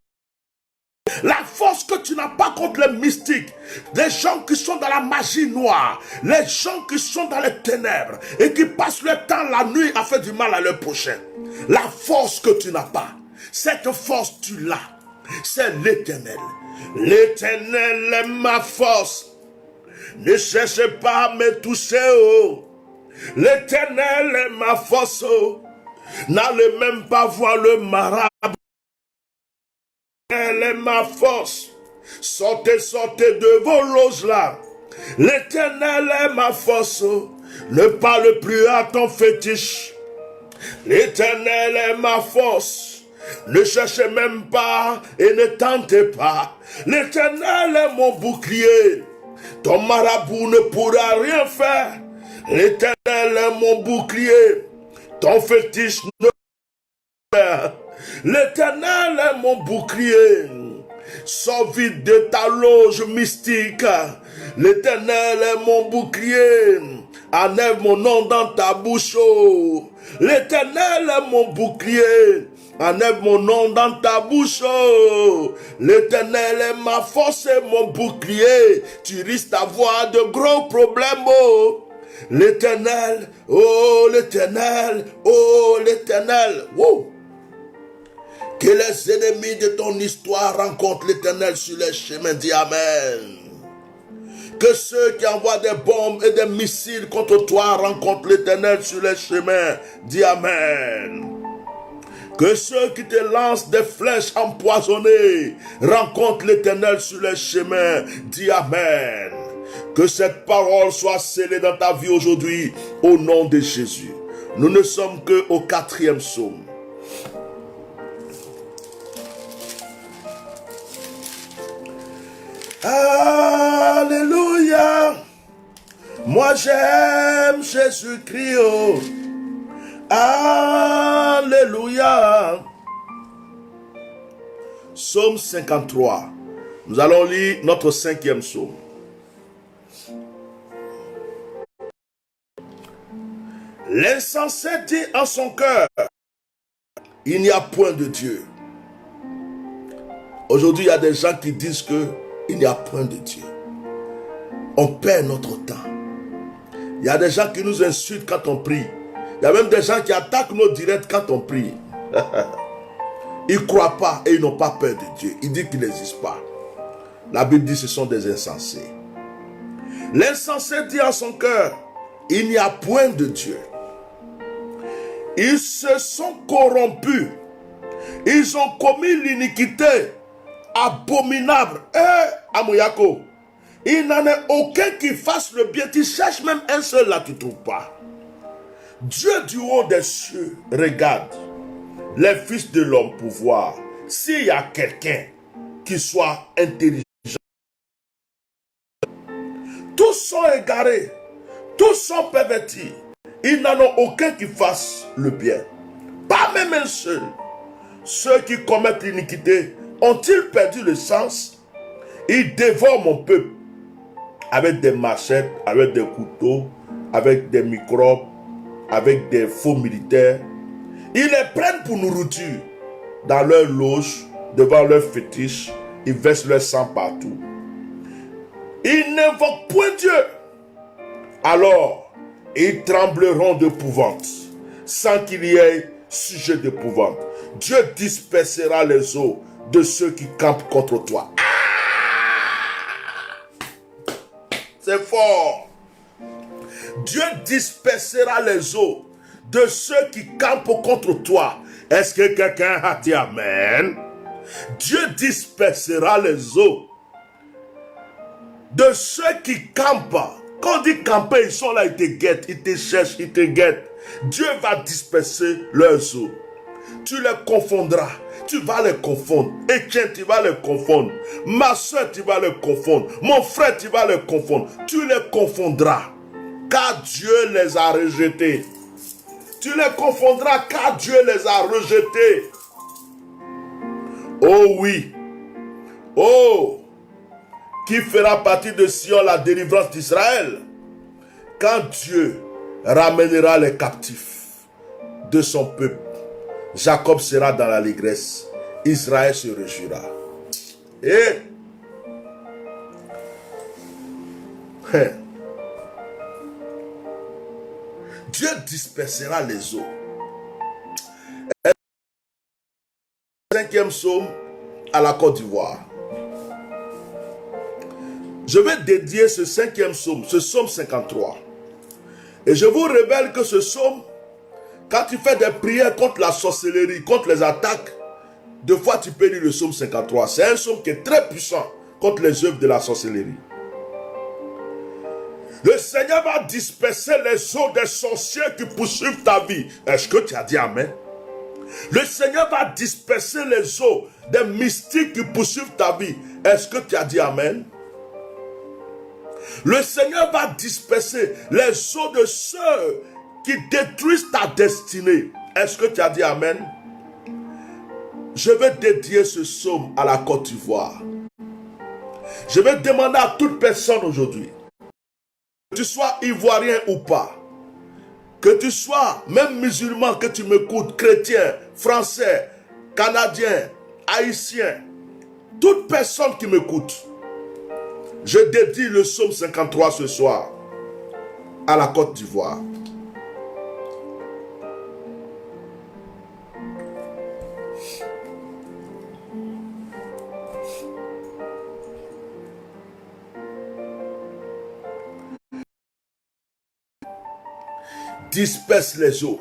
Speaker 1: La force que tu n'as pas contre les mystiques, les gens qui sont dans la magie noire, les gens qui sont dans les ténèbres et qui passent le temps la nuit à faire du mal à leur prochain. La force que tu n'as pas, cette force tu l'as, c'est l'Éternel. L'Éternel est ma force. Ne cherchez pas à me toucher, oh. L'Éternel est ma force, oh. N'allez même pas voir le marabout. Elle est ma force. Sortez, sortez de vos loges là. L'Éternel est ma force. Ne parle plus à ton fétiche. L'Éternel est ma force. Ne cherchez même pas et ne tentez pas. L'Éternel est mon bouclier. Ton marabout ne pourra rien faire. L'Éternel est mon bouclier. Ton fétiche ne peut rien. L'Éternel est mon bouclier. Sors vite de ta loge mystique. L'Éternel est mon bouclier. Enlève mon nom dans ta bouche, oh. L'Éternel est mon bouclier. Enlève mon nom dans ta bouche, oh. L'Éternel est ma force et mon bouclier. Tu risques d'avoir de gros problèmes, oh. L'Éternel, oh l'Éternel, oh l'Éternel. Wow. Que les ennemis de ton histoire rencontrent l'Éternel sur les chemins. Dis Amen. Que ceux qui envoient des bombes et des missiles contre toi rencontrent l'Éternel sur les chemins. Dis Amen. Que ceux qui te lancent des flèches empoisonnées rencontrent l'Éternel sur les chemins. Dis Amen. Que cette parole soit scellée dans ta vie aujourd'hui au nom de Jésus. Nous ne sommes qu'au 4e psaume. Alléluia. Moi j'aime Jésus-Christ. Oh. Alléluia. Psaume 53. Nous allons lire notre 5e psaume. L'insensé dit en son cœur, il n'y a point de Dieu. Aujourd'hui, il y a des gens qui disent qu'il n'y a point de Dieu. On perd notre temps. Il y a des gens qui nous insultent quand on prie. Il y a même des gens qui attaquent nos directs quand on prie. Ils ne croient pas et ils n'ont pas peur de Dieu. Ils disent qu'il n'existe pas. La Bible dit que ce sont des insensés. L'insensé dit en son cœur, il n'y a point de Dieu. Ils se sont corrompus. Ils ont commis l'iniquité abominable. Amouyako, il n'en est aucun qui fasse le bien. Tu cherches même un seul là, tu ne trouves pas. Dieu du haut des cieux regarde les fils de l'homme pour voir s'il y a quelqu'un qui soit intelligent. Tous sont égarés, tous sont pervertis. Ils n'en ont aucun qui fasse le bien. Pas même un seul. Ceux qui commettent l'iniquité ont-ils perdu le sens? Ils dévorent mon peuple avec des machettes, avec des couteaux, avec des microbes, avec des faux militaires. Ils les prennent pour nourriture dans leur loge, devant leurs fétiches. Ils versent leur sang partout. Ils n'invoquent point Dieu. Alors, ils trembleront d'épouvante, sans qu'il y ait sujet d'épouvante. Dieu dispersera les eaux de ceux qui campent contre toi. C'est fort. Dieu dispersera les eaux de ceux qui campent contre toi. Est-ce que quelqu'un a dit Amen? Dieu dispersera les eaux de ceux qui campent. Quand on dit camper, ils sont là, ils te guettent, ils te cherchent, ils te guettent. Dieu va disperser leurs eaux. Tu les confondras. Tu vas les confondre. Etienne, tu vas les confondre. Ma soeur, tu vas les confondre. Mon frère, tu vas les confondre. Tu les confondras. Car Dieu les a rejetés. Tu les confondras car Dieu les a rejetés. Oh oui. Oh. Qui fera partie de Sion la délivrance d'Israël? Quand Dieu ramènera les captifs de son peuple, Jacob sera dans l'allégresse, Israël se réjouira. Et Dieu dispersera les eaux. 5e psaume à la Côte d'Ivoire. Je vais dédier ce 5e psaume, ce psaume 53. Et je vous révèle que ce psaume, quand tu fais des prières contre la sorcellerie, contre les attaques, deux fois tu peux lire le psaume 53. C'est un psaume qui est très puissant contre les œuvres de la sorcellerie. Le Seigneur va disperser les eaux des sorciers qui poursuivent ta vie. Est-ce que tu as dit Amen? Le Seigneur va disperser les eaux des mystiques qui poursuivent ta vie. Est-ce que tu as dit Amen? Le Seigneur va disperser les eaux de ceux qui détruisent ta destinée. Est-ce que tu as dit Amen? Je vais dédier ce psaume à la Côte d'Ivoire. Je vais demander à toute personne aujourd'hui Que tu sois ivoirien ou pas, que tu sois même musulman, que tu m'écoutes, chrétien, français, canadien, haïtien, toute personne qui m'écoute, je dédie le psaume 53 ce soir à la Côte d'Ivoire. Disperse les eaux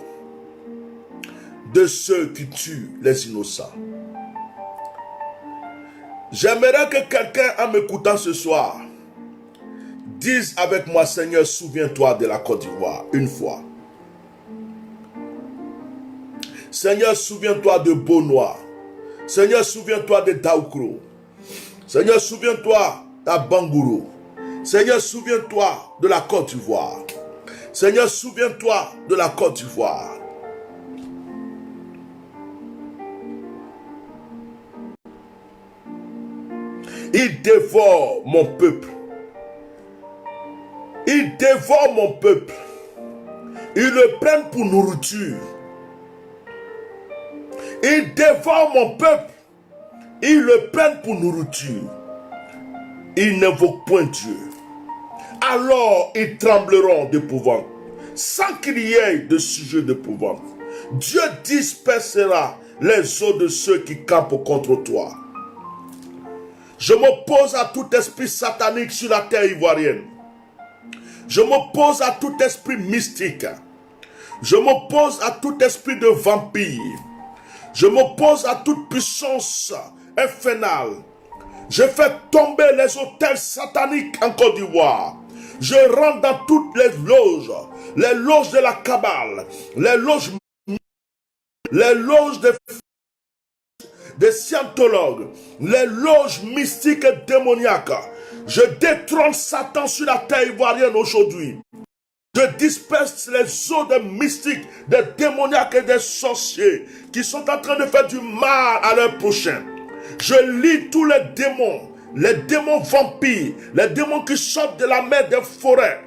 Speaker 1: de ceux qui tuent les innocents. J'aimerais que quelqu'un en m'écoutant ce soir dise avec moi, Seigneur, souviens-toi de la Côte d'Ivoire une fois. Seigneur, souviens-toi de Beaunois. Seigneur, souviens-toi de Daoukro. Seigneur, souviens-toi de Bangourou. Seigneur, souviens-toi de la Côte d'Ivoire. Seigneur, souviens-toi de la Côte d'Ivoire. Il dévore mon peuple. Il dévore mon peuple. Ils le prennent pour nourriture. Ils dévorent mon peuple. Ils le prennent pour nourriture. Ils n'invoquent point Dieu. Alors ils trembleront d'épouvante, sans qu'il y ait de sujet d'épouvante. Dieu dispersera les eaux de ceux qui campent contre toi. Je m'oppose à tout esprit satanique sur la terre ivoirienne. Je m'oppose à tout esprit mystique. Je m'oppose à tout esprit de vampire. Je m'oppose à toute puissance infernale. Je fais tomber les autels sataniques en Côte d'Ivoire. Je rentre dans toutes les loges de la Kabbale, les loges des scientologues, les loges mystiques et démoniaques. Je détrône Satan sur la terre ivoirienne aujourd'hui. Je disperse les eaux des mystiques, des démoniaques et des sorciers qui sont en train de faire du mal à leurs prochains. Je lis tous les démons vampires, les démons qui sortent de la mer, des forêts,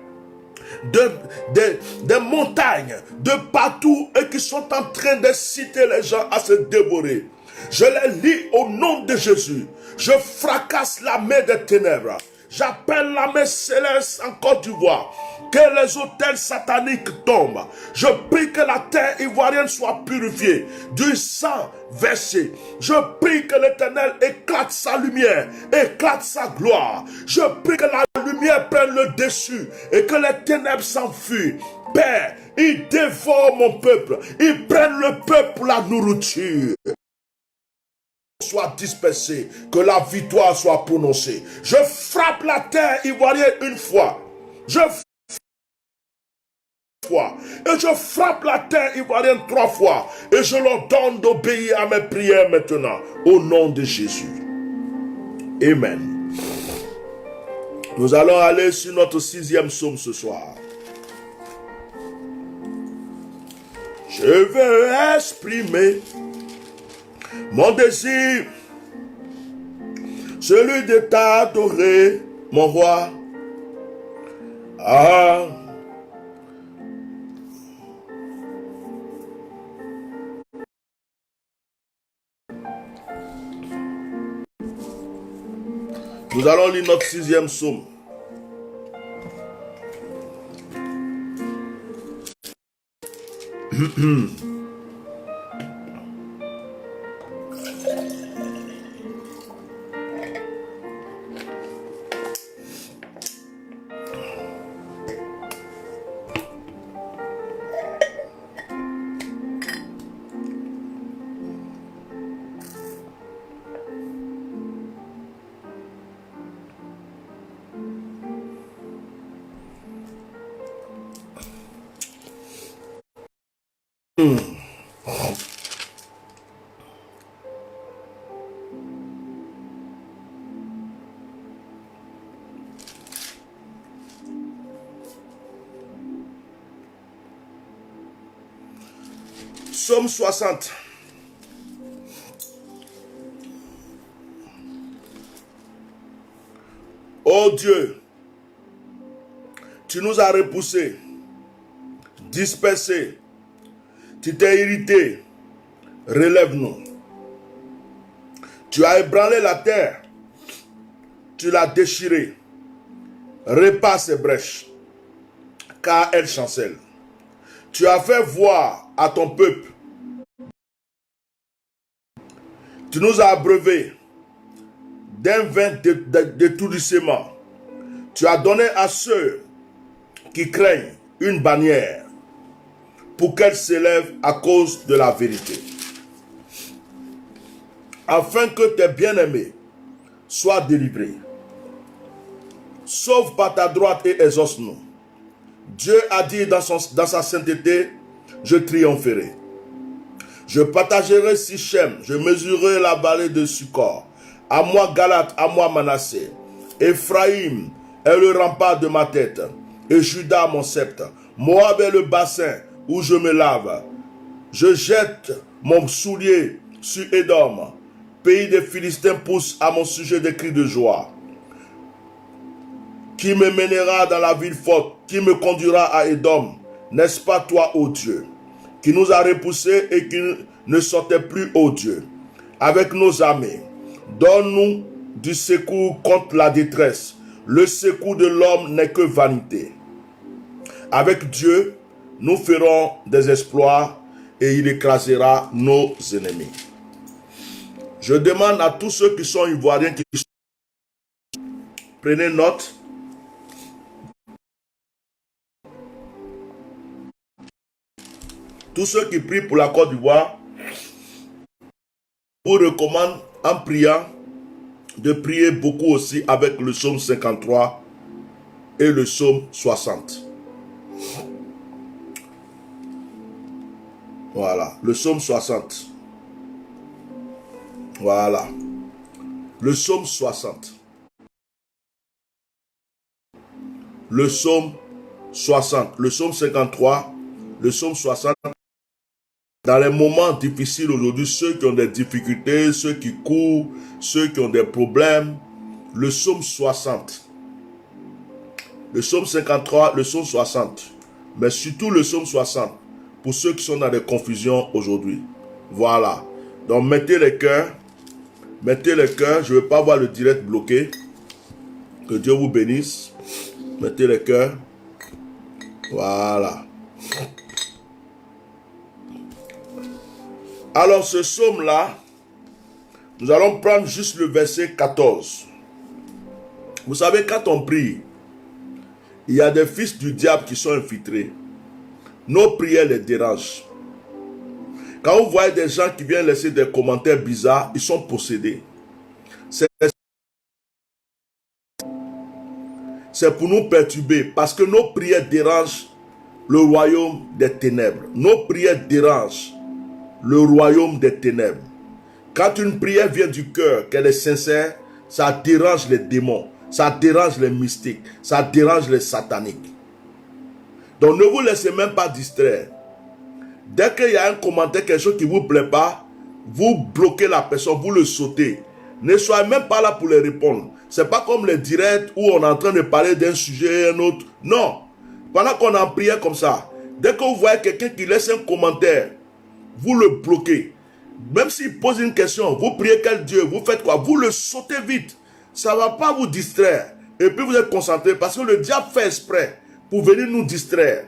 Speaker 1: des montagnes, de partout et qui sont en train d'inciter les gens à se dévorer. Je les lis au nom de Jésus. Je fracasse la mer des ténèbres. J'appelle la mer céleste en Côte d'Ivoire. Que les autels sataniques tombent. Je prie que la terre ivoirienne soit purifiée du sang versé. Je prie que l'Éternel éclate sa lumière, éclate sa gloire. Je prie que la lumière prenne le dessus et que les ténèbres s'enfuient. Père, ils dévorent mon peuple. Ils prennent le peuple pour la nourriture. Soit dispersé, que la victoire soit prononcée. Je frappe la terre ivoirienne une fois. Et je frappe la terre ivoirienne 3 fois. Et je leur donne d'obéir à mes prières maintenant. Au nom de Jésus. Amen. Nous allons aller sur notre 6e psaume ce soir. Je veux exprimer mon désir, celui de t'adorer, mon roi. Ah. Nous allons lire notre 6e psaume. Psaume 60. Ô Dieu, Tu nous as repoussés, dispersés. Tu t'es irrité. Relève-nous. Tu as ébranlé la terre. Tu l'as déchirée. Répare ses brèches, car elle chancelle. Tu as fait voir à ton peuple. Tu nous as abreuvés d'un vin d'étourdissement. Tu as donné à ceux qui craignent une bannière pour qu'elle s'élève à cause de la vérité. Afin que tes bien-aimés soient délivrés. Sauve par ta droite et exauce-nous. Dieu a dit dans sa sainteté, je triompherai. Je partagerai Sichem, je mesurerai la vallée de Succor. À moi Galate, à moi Manassé. Éphraïm est le rempart de ma tête, et Juda mon sceptre. Moab est le bassin où je me lave. Je jette mon soulier sur Édom. Pays des Philistins pousse à mon sujet des cris de joie. Qui me mènera dans la ville forte, qui me conduira à Édom, n'est-ce pas toi, ô Dieu, qui nous a repoussés et qui ne sortait plus, ô Dieu, avec nos armées. Donne-nous du secours contre la détresse. Le secours de l'homme n'est que vanité. Avec Dieu, nous ferons des exploits et il écrasera nos ennemis. Je demande à tous ceux qui sont ivoiriens, prenez note. Tous ceux qui prient pour la Côte d'Ivoire, je vous recommande en priant de prier beaucoup aussi avec le psaume 53 et le psaume 60. Voilà, le psaume 60. Voilà, le psaume 60. Le psaume 60, le psaume 53, le psaume 60. Dans les moments difficiles aujourd'hui, ceux qui ont des difficultés, ceux qui courent, ceux qui ont des problèmes, le psaume 60, le psaume 53, le psaume 60, mais surtout le psaume 60, pour ceux qui sont dans des confusions aujourd'hui. Voilà. Donc mettez les cœurs, je ne veux pas voir le direct bloqué. Que Dieu vous bénisse. Mettez les cœurs. Voilà. Alors ce psaume-là, nous allons prendre juste le verset 14. Vous savez, quand on prie, il y a des fils du diable qui sont infiltrés. Nos prières les dérangent. Quand vous voyez des gens qui viennent laisser des commentaires bizarres, ils sont possédés. C'est pour nous perturber, parce que nos prières dérangent le royaume des ténèbres. Nos prières dérangent le royaume des ténèbres. Quand une prière vient du cœur, qu'elle est sincère, ça dérange les démons, ça dérange les mystiques, ça dérange les sataniques. Donc ne vous laissez même pas distraire. Dès qu'il y a un commentaire, quelque chose qui ne vous plaît pas, vous bloquez la personne, vous le sautez. Ne soyez même pas là pour les répondre. Ce n'est pas comme les directs où on est en train de parler d'un sujet et un autre. Non. Pendant qu'on est en prière comme ça, dès que vous voyez quelqu'un qui laisse un commentaire, vous le bloquez. Même s'il pose une question, vous priez quel Dieu, vous faites quoi? Vous le sautez vite. Ça ne va pas vous distraire. Et puis vous êtes concentré parce que le diable fait exprès pour venir nous distraire.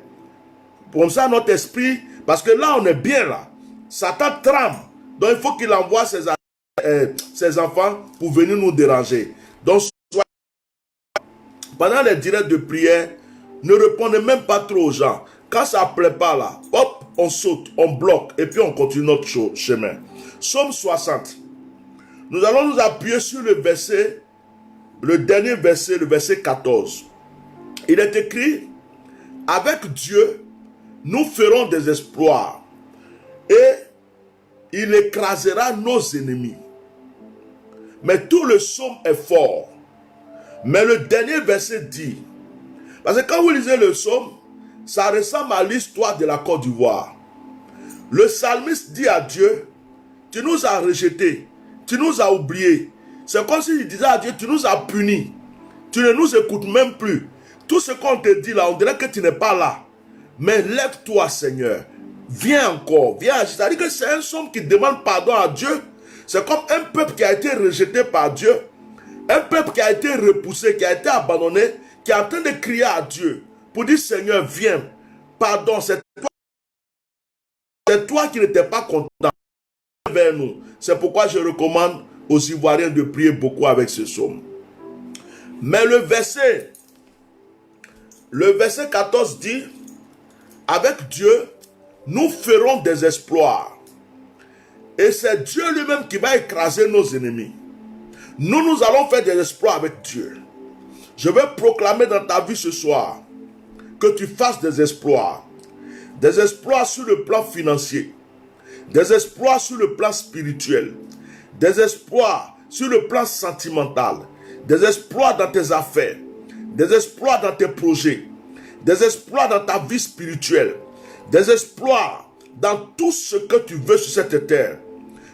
Speaker 1: Comme ça, notre esprit, parce que là, on est bien là. Satan tremble. Donc, il faut qu'il envoie ses enfants pour venir nous déranger. Donc, pendant les directs de prière, ne répondez même pas trop aux gens. Quand ça ne plaît pas là, hop, on saute, on bloque et puis on continue notre chemin. Psaume 60. Nous allons nous appuyer sur le verset, le dernier verset, le verset 14. Il est écrit, avec Dieu, nous ferons des exploits et il écrasera nos ennemis. Mais tout le psaume est fort. Mais le dernier verset dit, parce que quand vous lisez le psaume, ça ressemble à l'histoire de la Côte d'Ivoire. Le psalmiste dit à Dieu, tu nous as rejetés, tu nous as oubliés. C'est comme s'il disait à Dieu, tu nous as punis, tu ne nous écoutes même plus. Tout ce qu'on te dit là, on dirait que tu n'es pas là. Mais lève-toi, Seigneur. Viens encore, viens. C'est-à-dire que c'est un homme qui demande pardon à Dieu. C'est comme un peuple qui a été rejeté par Dieu. Un peuple qui a été repoussé, qui a été abandonné, qui est en train de crier à Dieu pour dire, Seigneur, viens. Pardon, c'est toi qui n'étais pas content vers nous. C'est pourquoi je recommande aux Ivoiriens de prier beaucoup avec ce psaume. Mais le verset 14 dit, avec Dieu, nous ferons des exploits. Et c'est Dieu lui-même qui va écraser nos ennemis. Nous allons faire des exploits avec Dieu. Je vais proclamer dans ta vie ce soir que tu fasses des exploits. Des exploits sur le plan financier. Des exploits sur le plan spirituel. Des exploits sur le plan sentimental. Des exploits dans tes affaires. Des exploits dans tes projets. Des exploits dans ta vie spirituelle. Des exploits dans tout ce que tu veux sur cette terre.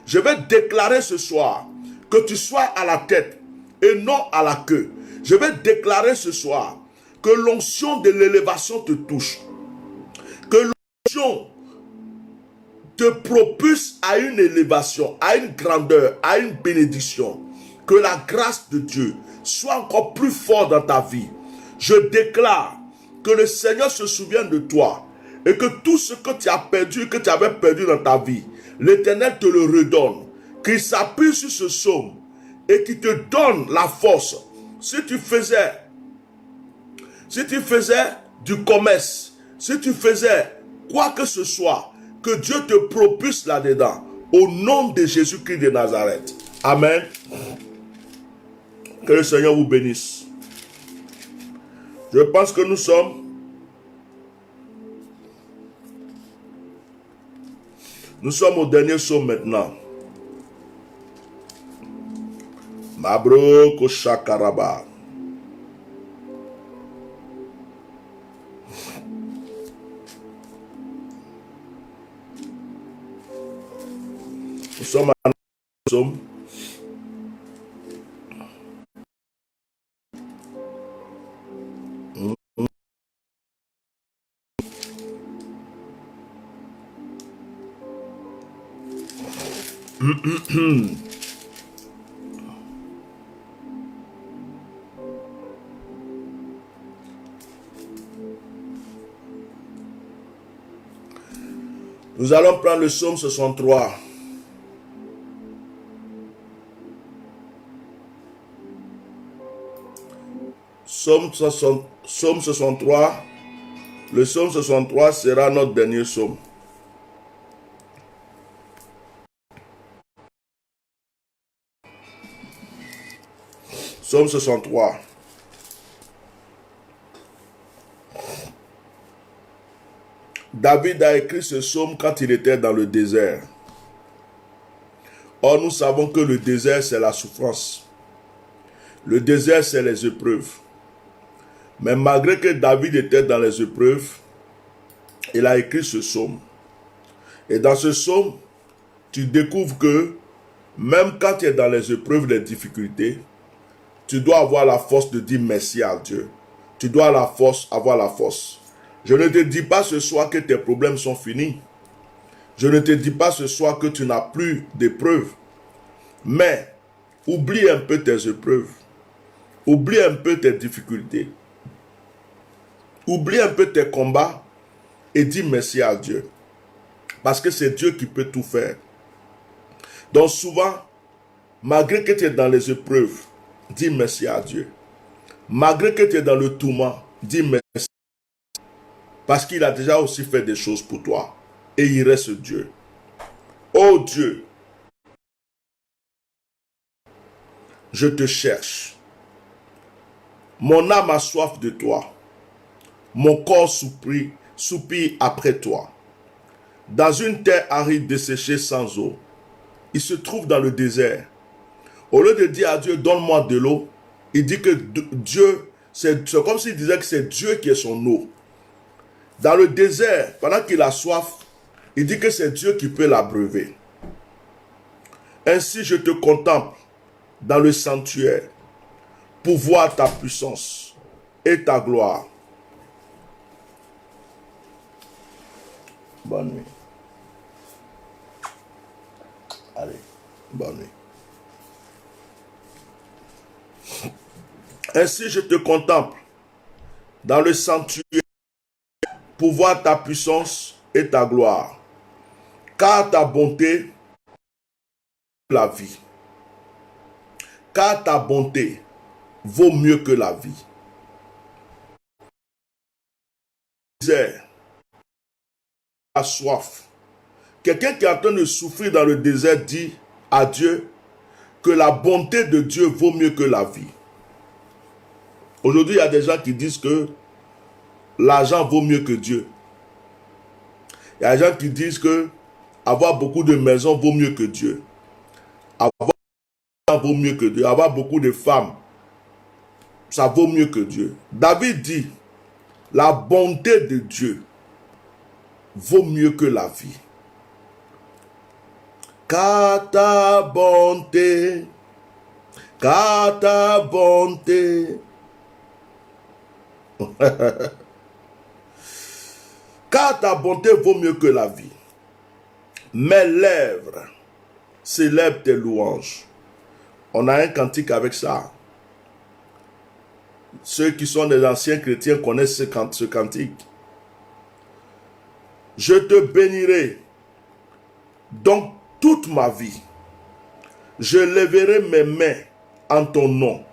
Speaker 1: Je vais déclarer ce soir que tu sois à la tête et non à la queue. Je vais déclarer ce soir que l'onction de l'élévation te touche. Que l'onction te propulse à une élévation, à une grandeur, à une bénédiction. Que la grâce de Dieu soit encore plus forte dans ta vie. Je déclare que le Seigneur se souvienne de toi et que tout ce que tu as perdu, que tu avais perdu dans ta vie, l'Éternel te le redonne. Qu'il s'appuie sur ce psaume et qu'il te donne la force. Si tu faisais du commerce, si tu faisais quoi que ce soit, que Dieu te propulse là-dedans. Au nom de Jésus-Christ de Nazareth. Amen. Que le Seigneur vous bénisse. Je pense que nous sommes au dernier psaume maintenant. Mabro Koshakaraba. Nous sommes à psaume. Nous allons prendre le psaume 63. Psaume 63. Le psaume 63 sera notre dernier psaume. Psaume 63. David a écrit ce psaume quand il était dans le désert. Or, nous savons que le désert, c'est la souffrance. Le désert, c'est les épreuves. Mais malgré que David était dans les épreuves, il a écrit ce psaume. Et dans ce psaume, tu découvres que même quand tu es dans les épreuves, les difficultés, tu dois avoir la force de dire merci à Dieu. Tu dois avoir la force. Je ne te dis pas ce soir que tes problèmes sont finis. Je ne te dis pas ce soir que tu n'as plus d'épreuves. Mais oublie un peu tes épreuves. Oublie un peu tes difficultés. Oublie un peu tes combats et dis merci à Dieu. Parce que c'est Dieu qui peut tout faire. Donc souvent, malgré que tu es dans les épreuves, dis merci à Dieu. Malgré que tu es dans le tourment, dis merci. Parce qu'il a déjà aussi fait des choses pour toi. Et il reste Dieu. Oh Dieu, je te cherche. Mon âme a soif de toi. Mon corps soupire après toi. Dans une terre aride desséchée sans eau. Il se trouve dans le désert. Au lieu de dire à Dieu, donne-moi de l'eau, il dit que Dieu, c'est comme s'il disait que c'est Dieu qui est son eau. Dans le désert, pendant qu'il a soif, il dit que c'est Dieu qui peut l'abreuver. Ainsi, je te contemple dans le sanctuaire pour voir ta puissance. et ta gloire. Bonne nuit. Allez, bonne nuit. Ainsi je te contemple dans le sanctuaire pour voir ta puissance et ta gloire, car ta bonté la vie. Car ta bonté vaut mieux que la vie. La soif. Quelqu'un qui est en train de souffrir dans le désert dit à Dieu que la bonté de Dieu vaut mieux que la vie. Aujourd'hui, il y a des gens qui disent que l'argent vaut mieux que Dieu. Il y a des gens qui disent que avoir beaucoup de maisons vaut mieux que Dieu. Avoir vaut mieux que Dieu. Avoir beaucoup de femmes, ça vaut mieux que Dieu. David dit, la bonté de Dieu vaut mieux que la vie. Car ta bonté, car ta bonté, car ta bonté vaut mieux que la vie. Mes lèvres célèbrent tes louanges. On a un cantique avec ça. Ceux qui sont des anciens chrétiens connaissent ce cantique. Je te bénirai donc toute ma vie. Je lèverai mes mains en ton nom.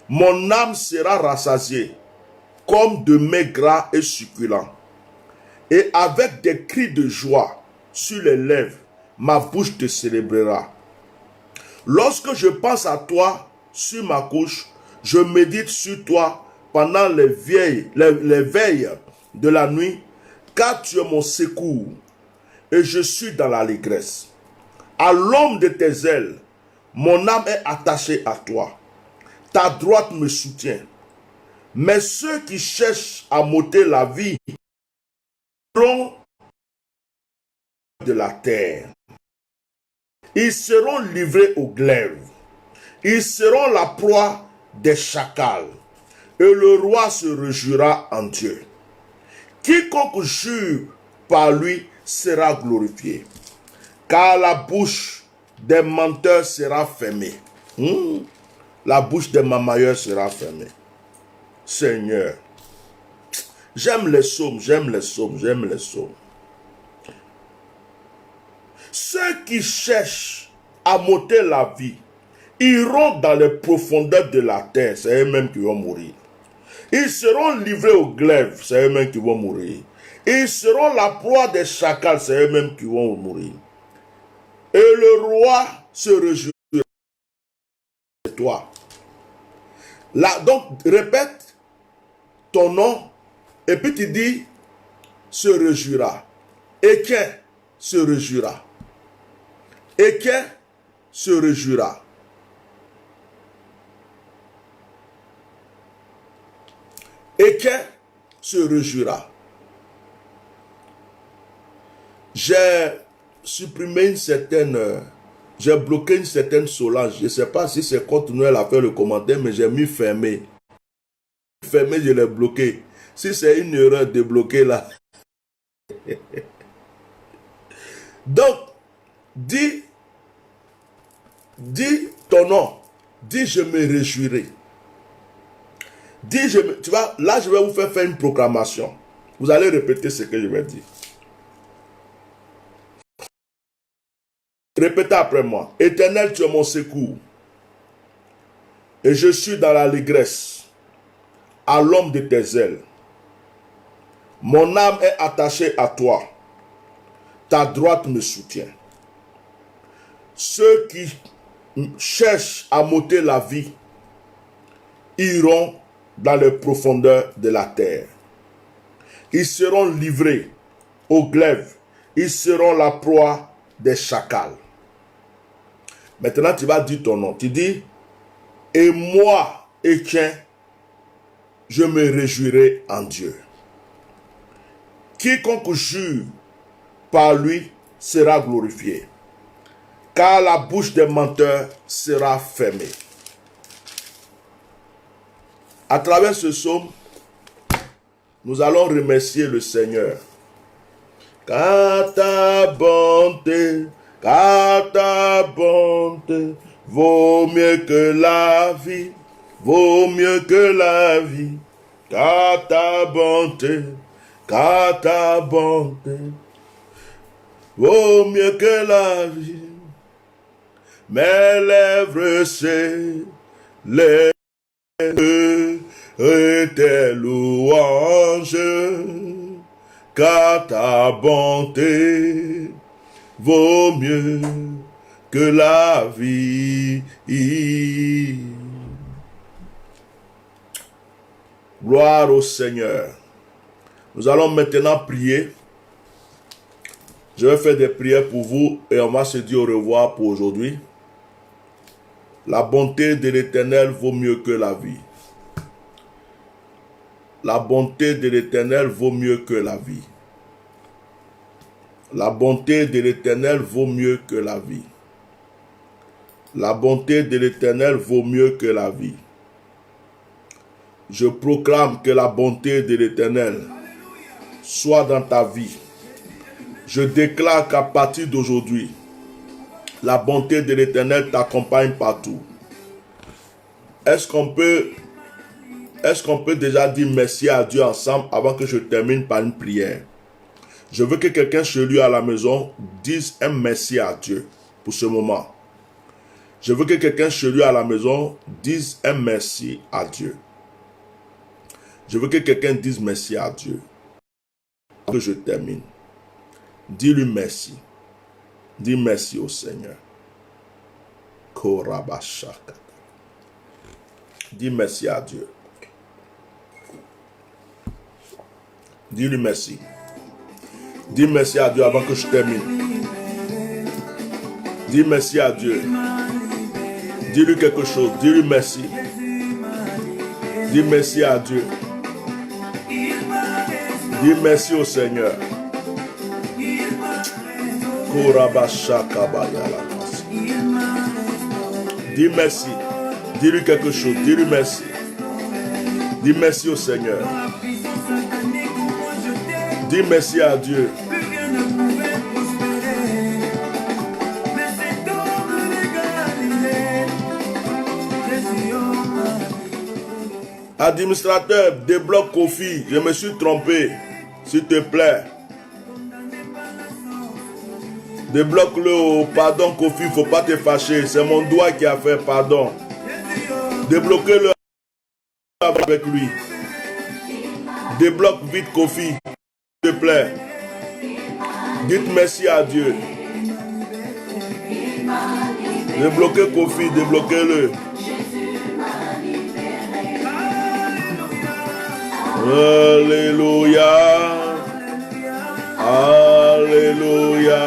Speaker 1: Mon âme sera rassasiée comme de mets gras et succulents. Et avec des cris de joie sur les lèvres, ma bouche te célébrera. Lorsque je pense à toi sur ma couche, je médite sur toi pendant les veilles de la nuit, car tu es mon secours et je suis dans l'allégresse. À l'ombre de tes ailes, mon âme est attachée à toi. Ta droite me soutient. Mais ceux qui cherchent à m'ôter la vie seront de la terre. Ils seront livrés au glaive. Ils seront la proie des chacals. Et le roi se réjouira en Dieu. Quiconque jure par lui sera glorifié. Car la bouche des menteurs sera fermée. La bouche des mamailleurs sera fermée. Seigneur, j'aime les psaumes, j'aime les psaumes, j'aime les psaumes. Ceux qui cherchent à m'ôter la vie iront dans les profondeurs de la terre, c'est eux-mêmes qui vont mourir. Ils seront livrés au glaive, c'est eux-mêmes qui vont mourir. Ils seront la proie des chacals, c'est eux-mêmes qui vont mourir. Et le roi se réjouira de toi. Là, donc, répète ton nom, et puis tu dis, se réjouira. Et qui se réjouira. Et qui se réjouira. Et qui se réjouira. J'ai supprimé une certaine... j'ai bloqué une certaine Solange. Je ne sais pas si c'est contre Noël à faire le commentaire, mais j'ai mis fermé. Fermé, je l'ai bloqué. Si c'est une erreur de bloquer là. Donc, dis ton nom. Dis je me réjouirai. Dis tu vois, là je vais vous faire une proclamation. Vous allez répéter ce que je vais dire. Répétez après moi. Éternel, tu es mon secours. Et je suis dans l'allégresse à l'ombre de tes ailes. Mon âme est attachée à toi. Ta droite me soutient. Ceux qui cherchent à m'ôter la vie iront dans les profondeurs de la terre. Ils seront livrés au glaive. Ils seront la proie des chacals. Maintenant, tu vas dire ton nom. Tu dis, et moi, Étienne, je me réjouirai en Dieu. Quiconque jure par lui sera glorifié, car la bouche des menteurs sera fermée. À travers ce psaume, Nous allons remercier le Seigneur. Car ta bonté vaut mieux que la vie, vaut mieux que la vie. Car ta bonté vaut mieux que la vie. Mes lèvres s'élèvent et tes louanges, car ta bonté vaut mieux que la vie. Gloire au Seigneur. Nous allons maintenant prier. Je vais faire des prières pour vous et on va se dire au revoir pour aujourd'hui. La bonté de l'Éternel vaut mieux que la vie. La bonté de l'Éternel vaut mieux que la vie. La bonté de l'Éternel vaut mieux que la vie. La bonté de l'Éternel vaut mieux que la vie. Je proclame que la bonté de l'Éternel soit dans ta vie. Je déclare qu'à partir d'aujourd'hui, la bonté de l'Éternel t'accompagne partout. Est-ce qu'on peut déjà dire merci à Dieu ensemble avant que je termine par une prière? Je veux que quelqu'un chez lui à la maison dise un merci à Dieu pour ce moment. Je veux que quelqu'un chez lui à la maison dise un merci à Dieu. Je veux que quelqu'un dise merci à Dieu. Que je termine. Dis-lui merci. Dis merci au Seigneur. Korabashaka. Dis merci à Dieu. Dis-lui merci. Dis merci à Dieu avant que je termine. Dis merci à Dieu. Dis-lui quelque chose. Dis-lui merci. Dis merci à Dieu. Dis merci au Seigneur. Dis merci. Dis-lui quelque chose. Dis-lui merci. Dis merci au Seigneur. Dis merci à Dieu. Administrateur, débloque Kofi. Je me suis trompé. S'il te plaît. Débloque-le. Oh, pardon Kofi, il ne faut pas te fâcher. C'est mon doigt qui a fait pardon. Débloquez-le avec lui. Débloque vite Kofi. S'il te plaît. Dites merci à Dieu. Débloquez Kofi, débloquez-le. Alléluia. Alléluia.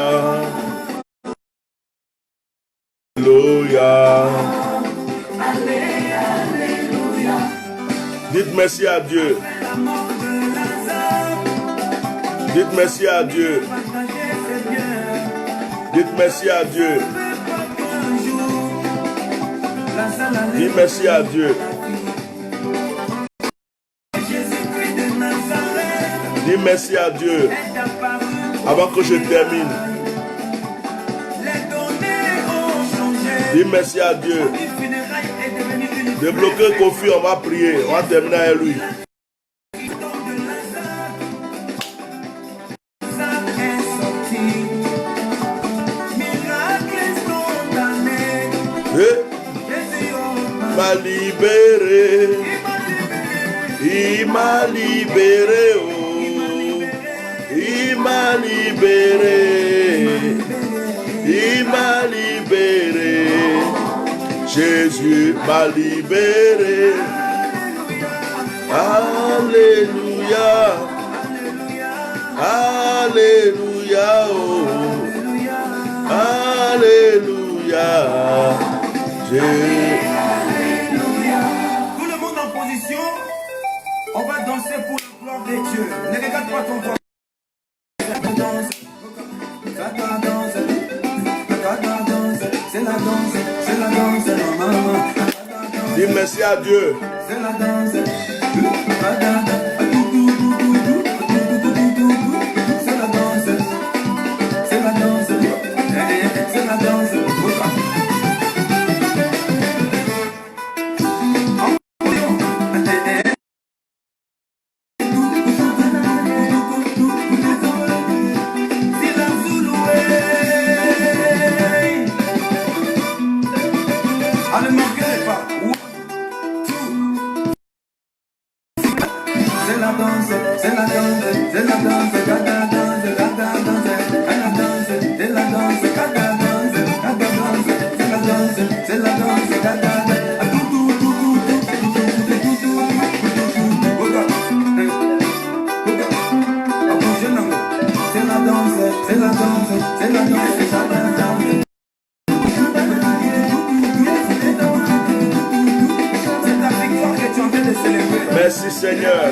Speaker 1: Alléluia. Dites merci à Dieu. Dites merci à Dieu. Dites merci à Dieu. Dites merci à Dieu. Dis merci à Dieu avant que je termine. Dis merci à Dieu. Débloquez Kofi, on va prier. On va terminer avec lui. M'a libéré. Il m'a libéré. Oh. Il m'a libéré, il m'a libéré, Jésus m'a libéré, alléluia, alléluia, oh. Alléluia,
Speaker 2: alléluia. Tout le monde en position, on va danser pour la gloire de Dieu. Ne regarde pas ton voix. C'est la danse, maman.
Speaker 1: Dis merci à Dieu.
Speaker 2: C'est la danse. c'est la danse, c'est la danse, c'est la danse, gaga danse, gaga danse, la danse, c'est la danse, gaga danse, gaga danse, c'est la danse, c'est la danse, gaga danse. C'est la danse, c'est la danse, c'est la danse, c'est la danse. C'est ta victoire que tu es en train de célébrer.
Speaker 1: Merci Seigneur.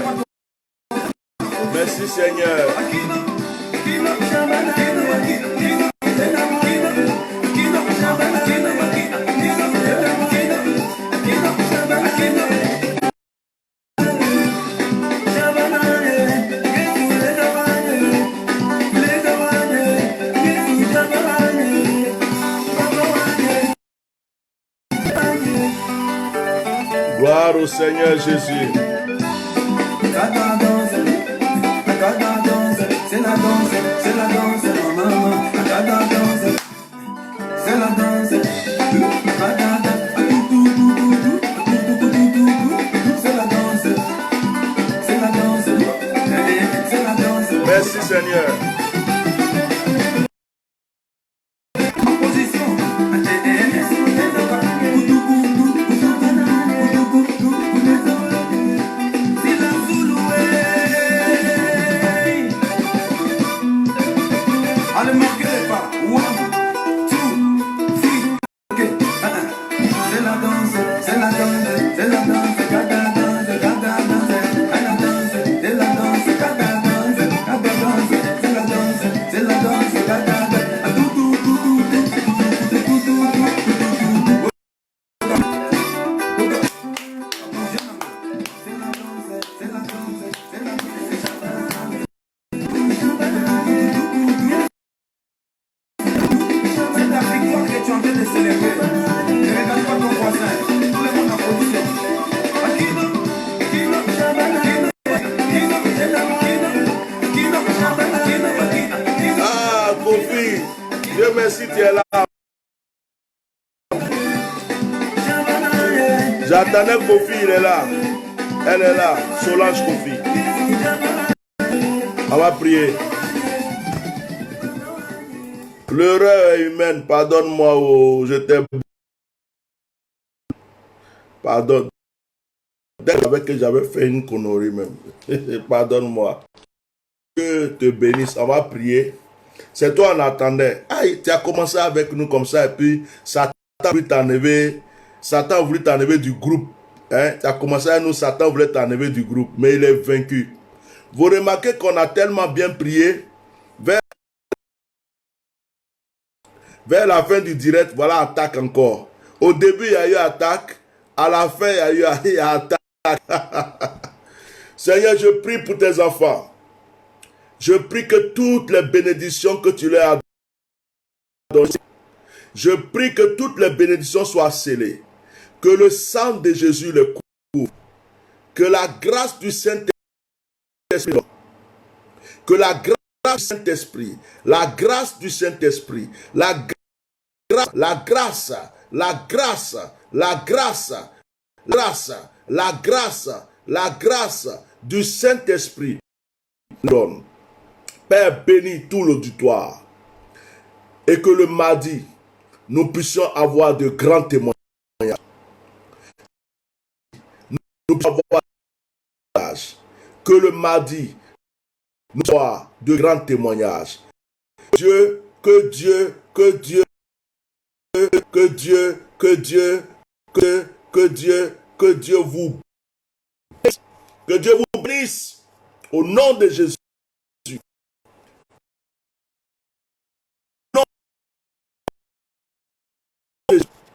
Speaker 1: Merci Seigneur. Gloire au Seigneur Jésus.
Speaker 2: C'est la danse, c'est la danse, maman. C'est la danse. C'est la danse, c'est la danse, c'est la danse.
Speaker 1: Merci Seigneur.
Speaker 2: En position. Allez, marquez les pas. 1, 2, 3. Ok. C'est la danse, c'est la danse, c'est la danse, gaga danse, gaga danse. La danse, c'est la danse, gaga danse, gaga danse. C'est la danse, c'est la danse, gaga danse.
Speaker 1: Ah, Kofi, Dieu merci, tu es là. J'attendais Kofi, il est là. Elle est là, Solange Kofi. On va prier. L'erreur est humaine, pardonne-moi, oh, je t'ai... Pardonne. Dès que j'avais fait une connerie même. Pardonne-moi. Dieu te bénisse, on va prier. C'est toi on attendait. Aïe, tu as commencé avec nous comme ça et puis Satan a voulu t'enlever. Satan a voulu t'enlever du groupe. Hein? Tu as commencé avec nous, Satan voulait t'enlever du groupe, mais il est vaincu. Vous remarquez qu'on a tellement bien prié. Vers la fin du direct, voilà attaque encore. Au début, il y a eu attaque. À la fin, il y a eu attaque. Seigneur, je prie pour tes enfants. Je prie que toutes les bénédictions que tu leur as données, je prie que toutes les bénédictions soient scellées. Que le sang de Jésus les couvre. Que la grâce du Saint-Esprit, que la grâce du Saint-Esprit, la grâce du Saint-Esprit, la grâce, la grâce, la grâce, la grâce, la grâce, la grâce du Saint-Esprit donne. Père, bénis tout l'auditoire et que le mardi, nous puissions avoir de grands témoignages. Nous puissions avoir que le mardi, nous avoir de grands témoignages. Dieu, que Dieu, que Dieu, que Dieu, que Dieu, que Dieu, que Dieu vous bénisse. Que Dieu vous bénisse au nom de Jésus.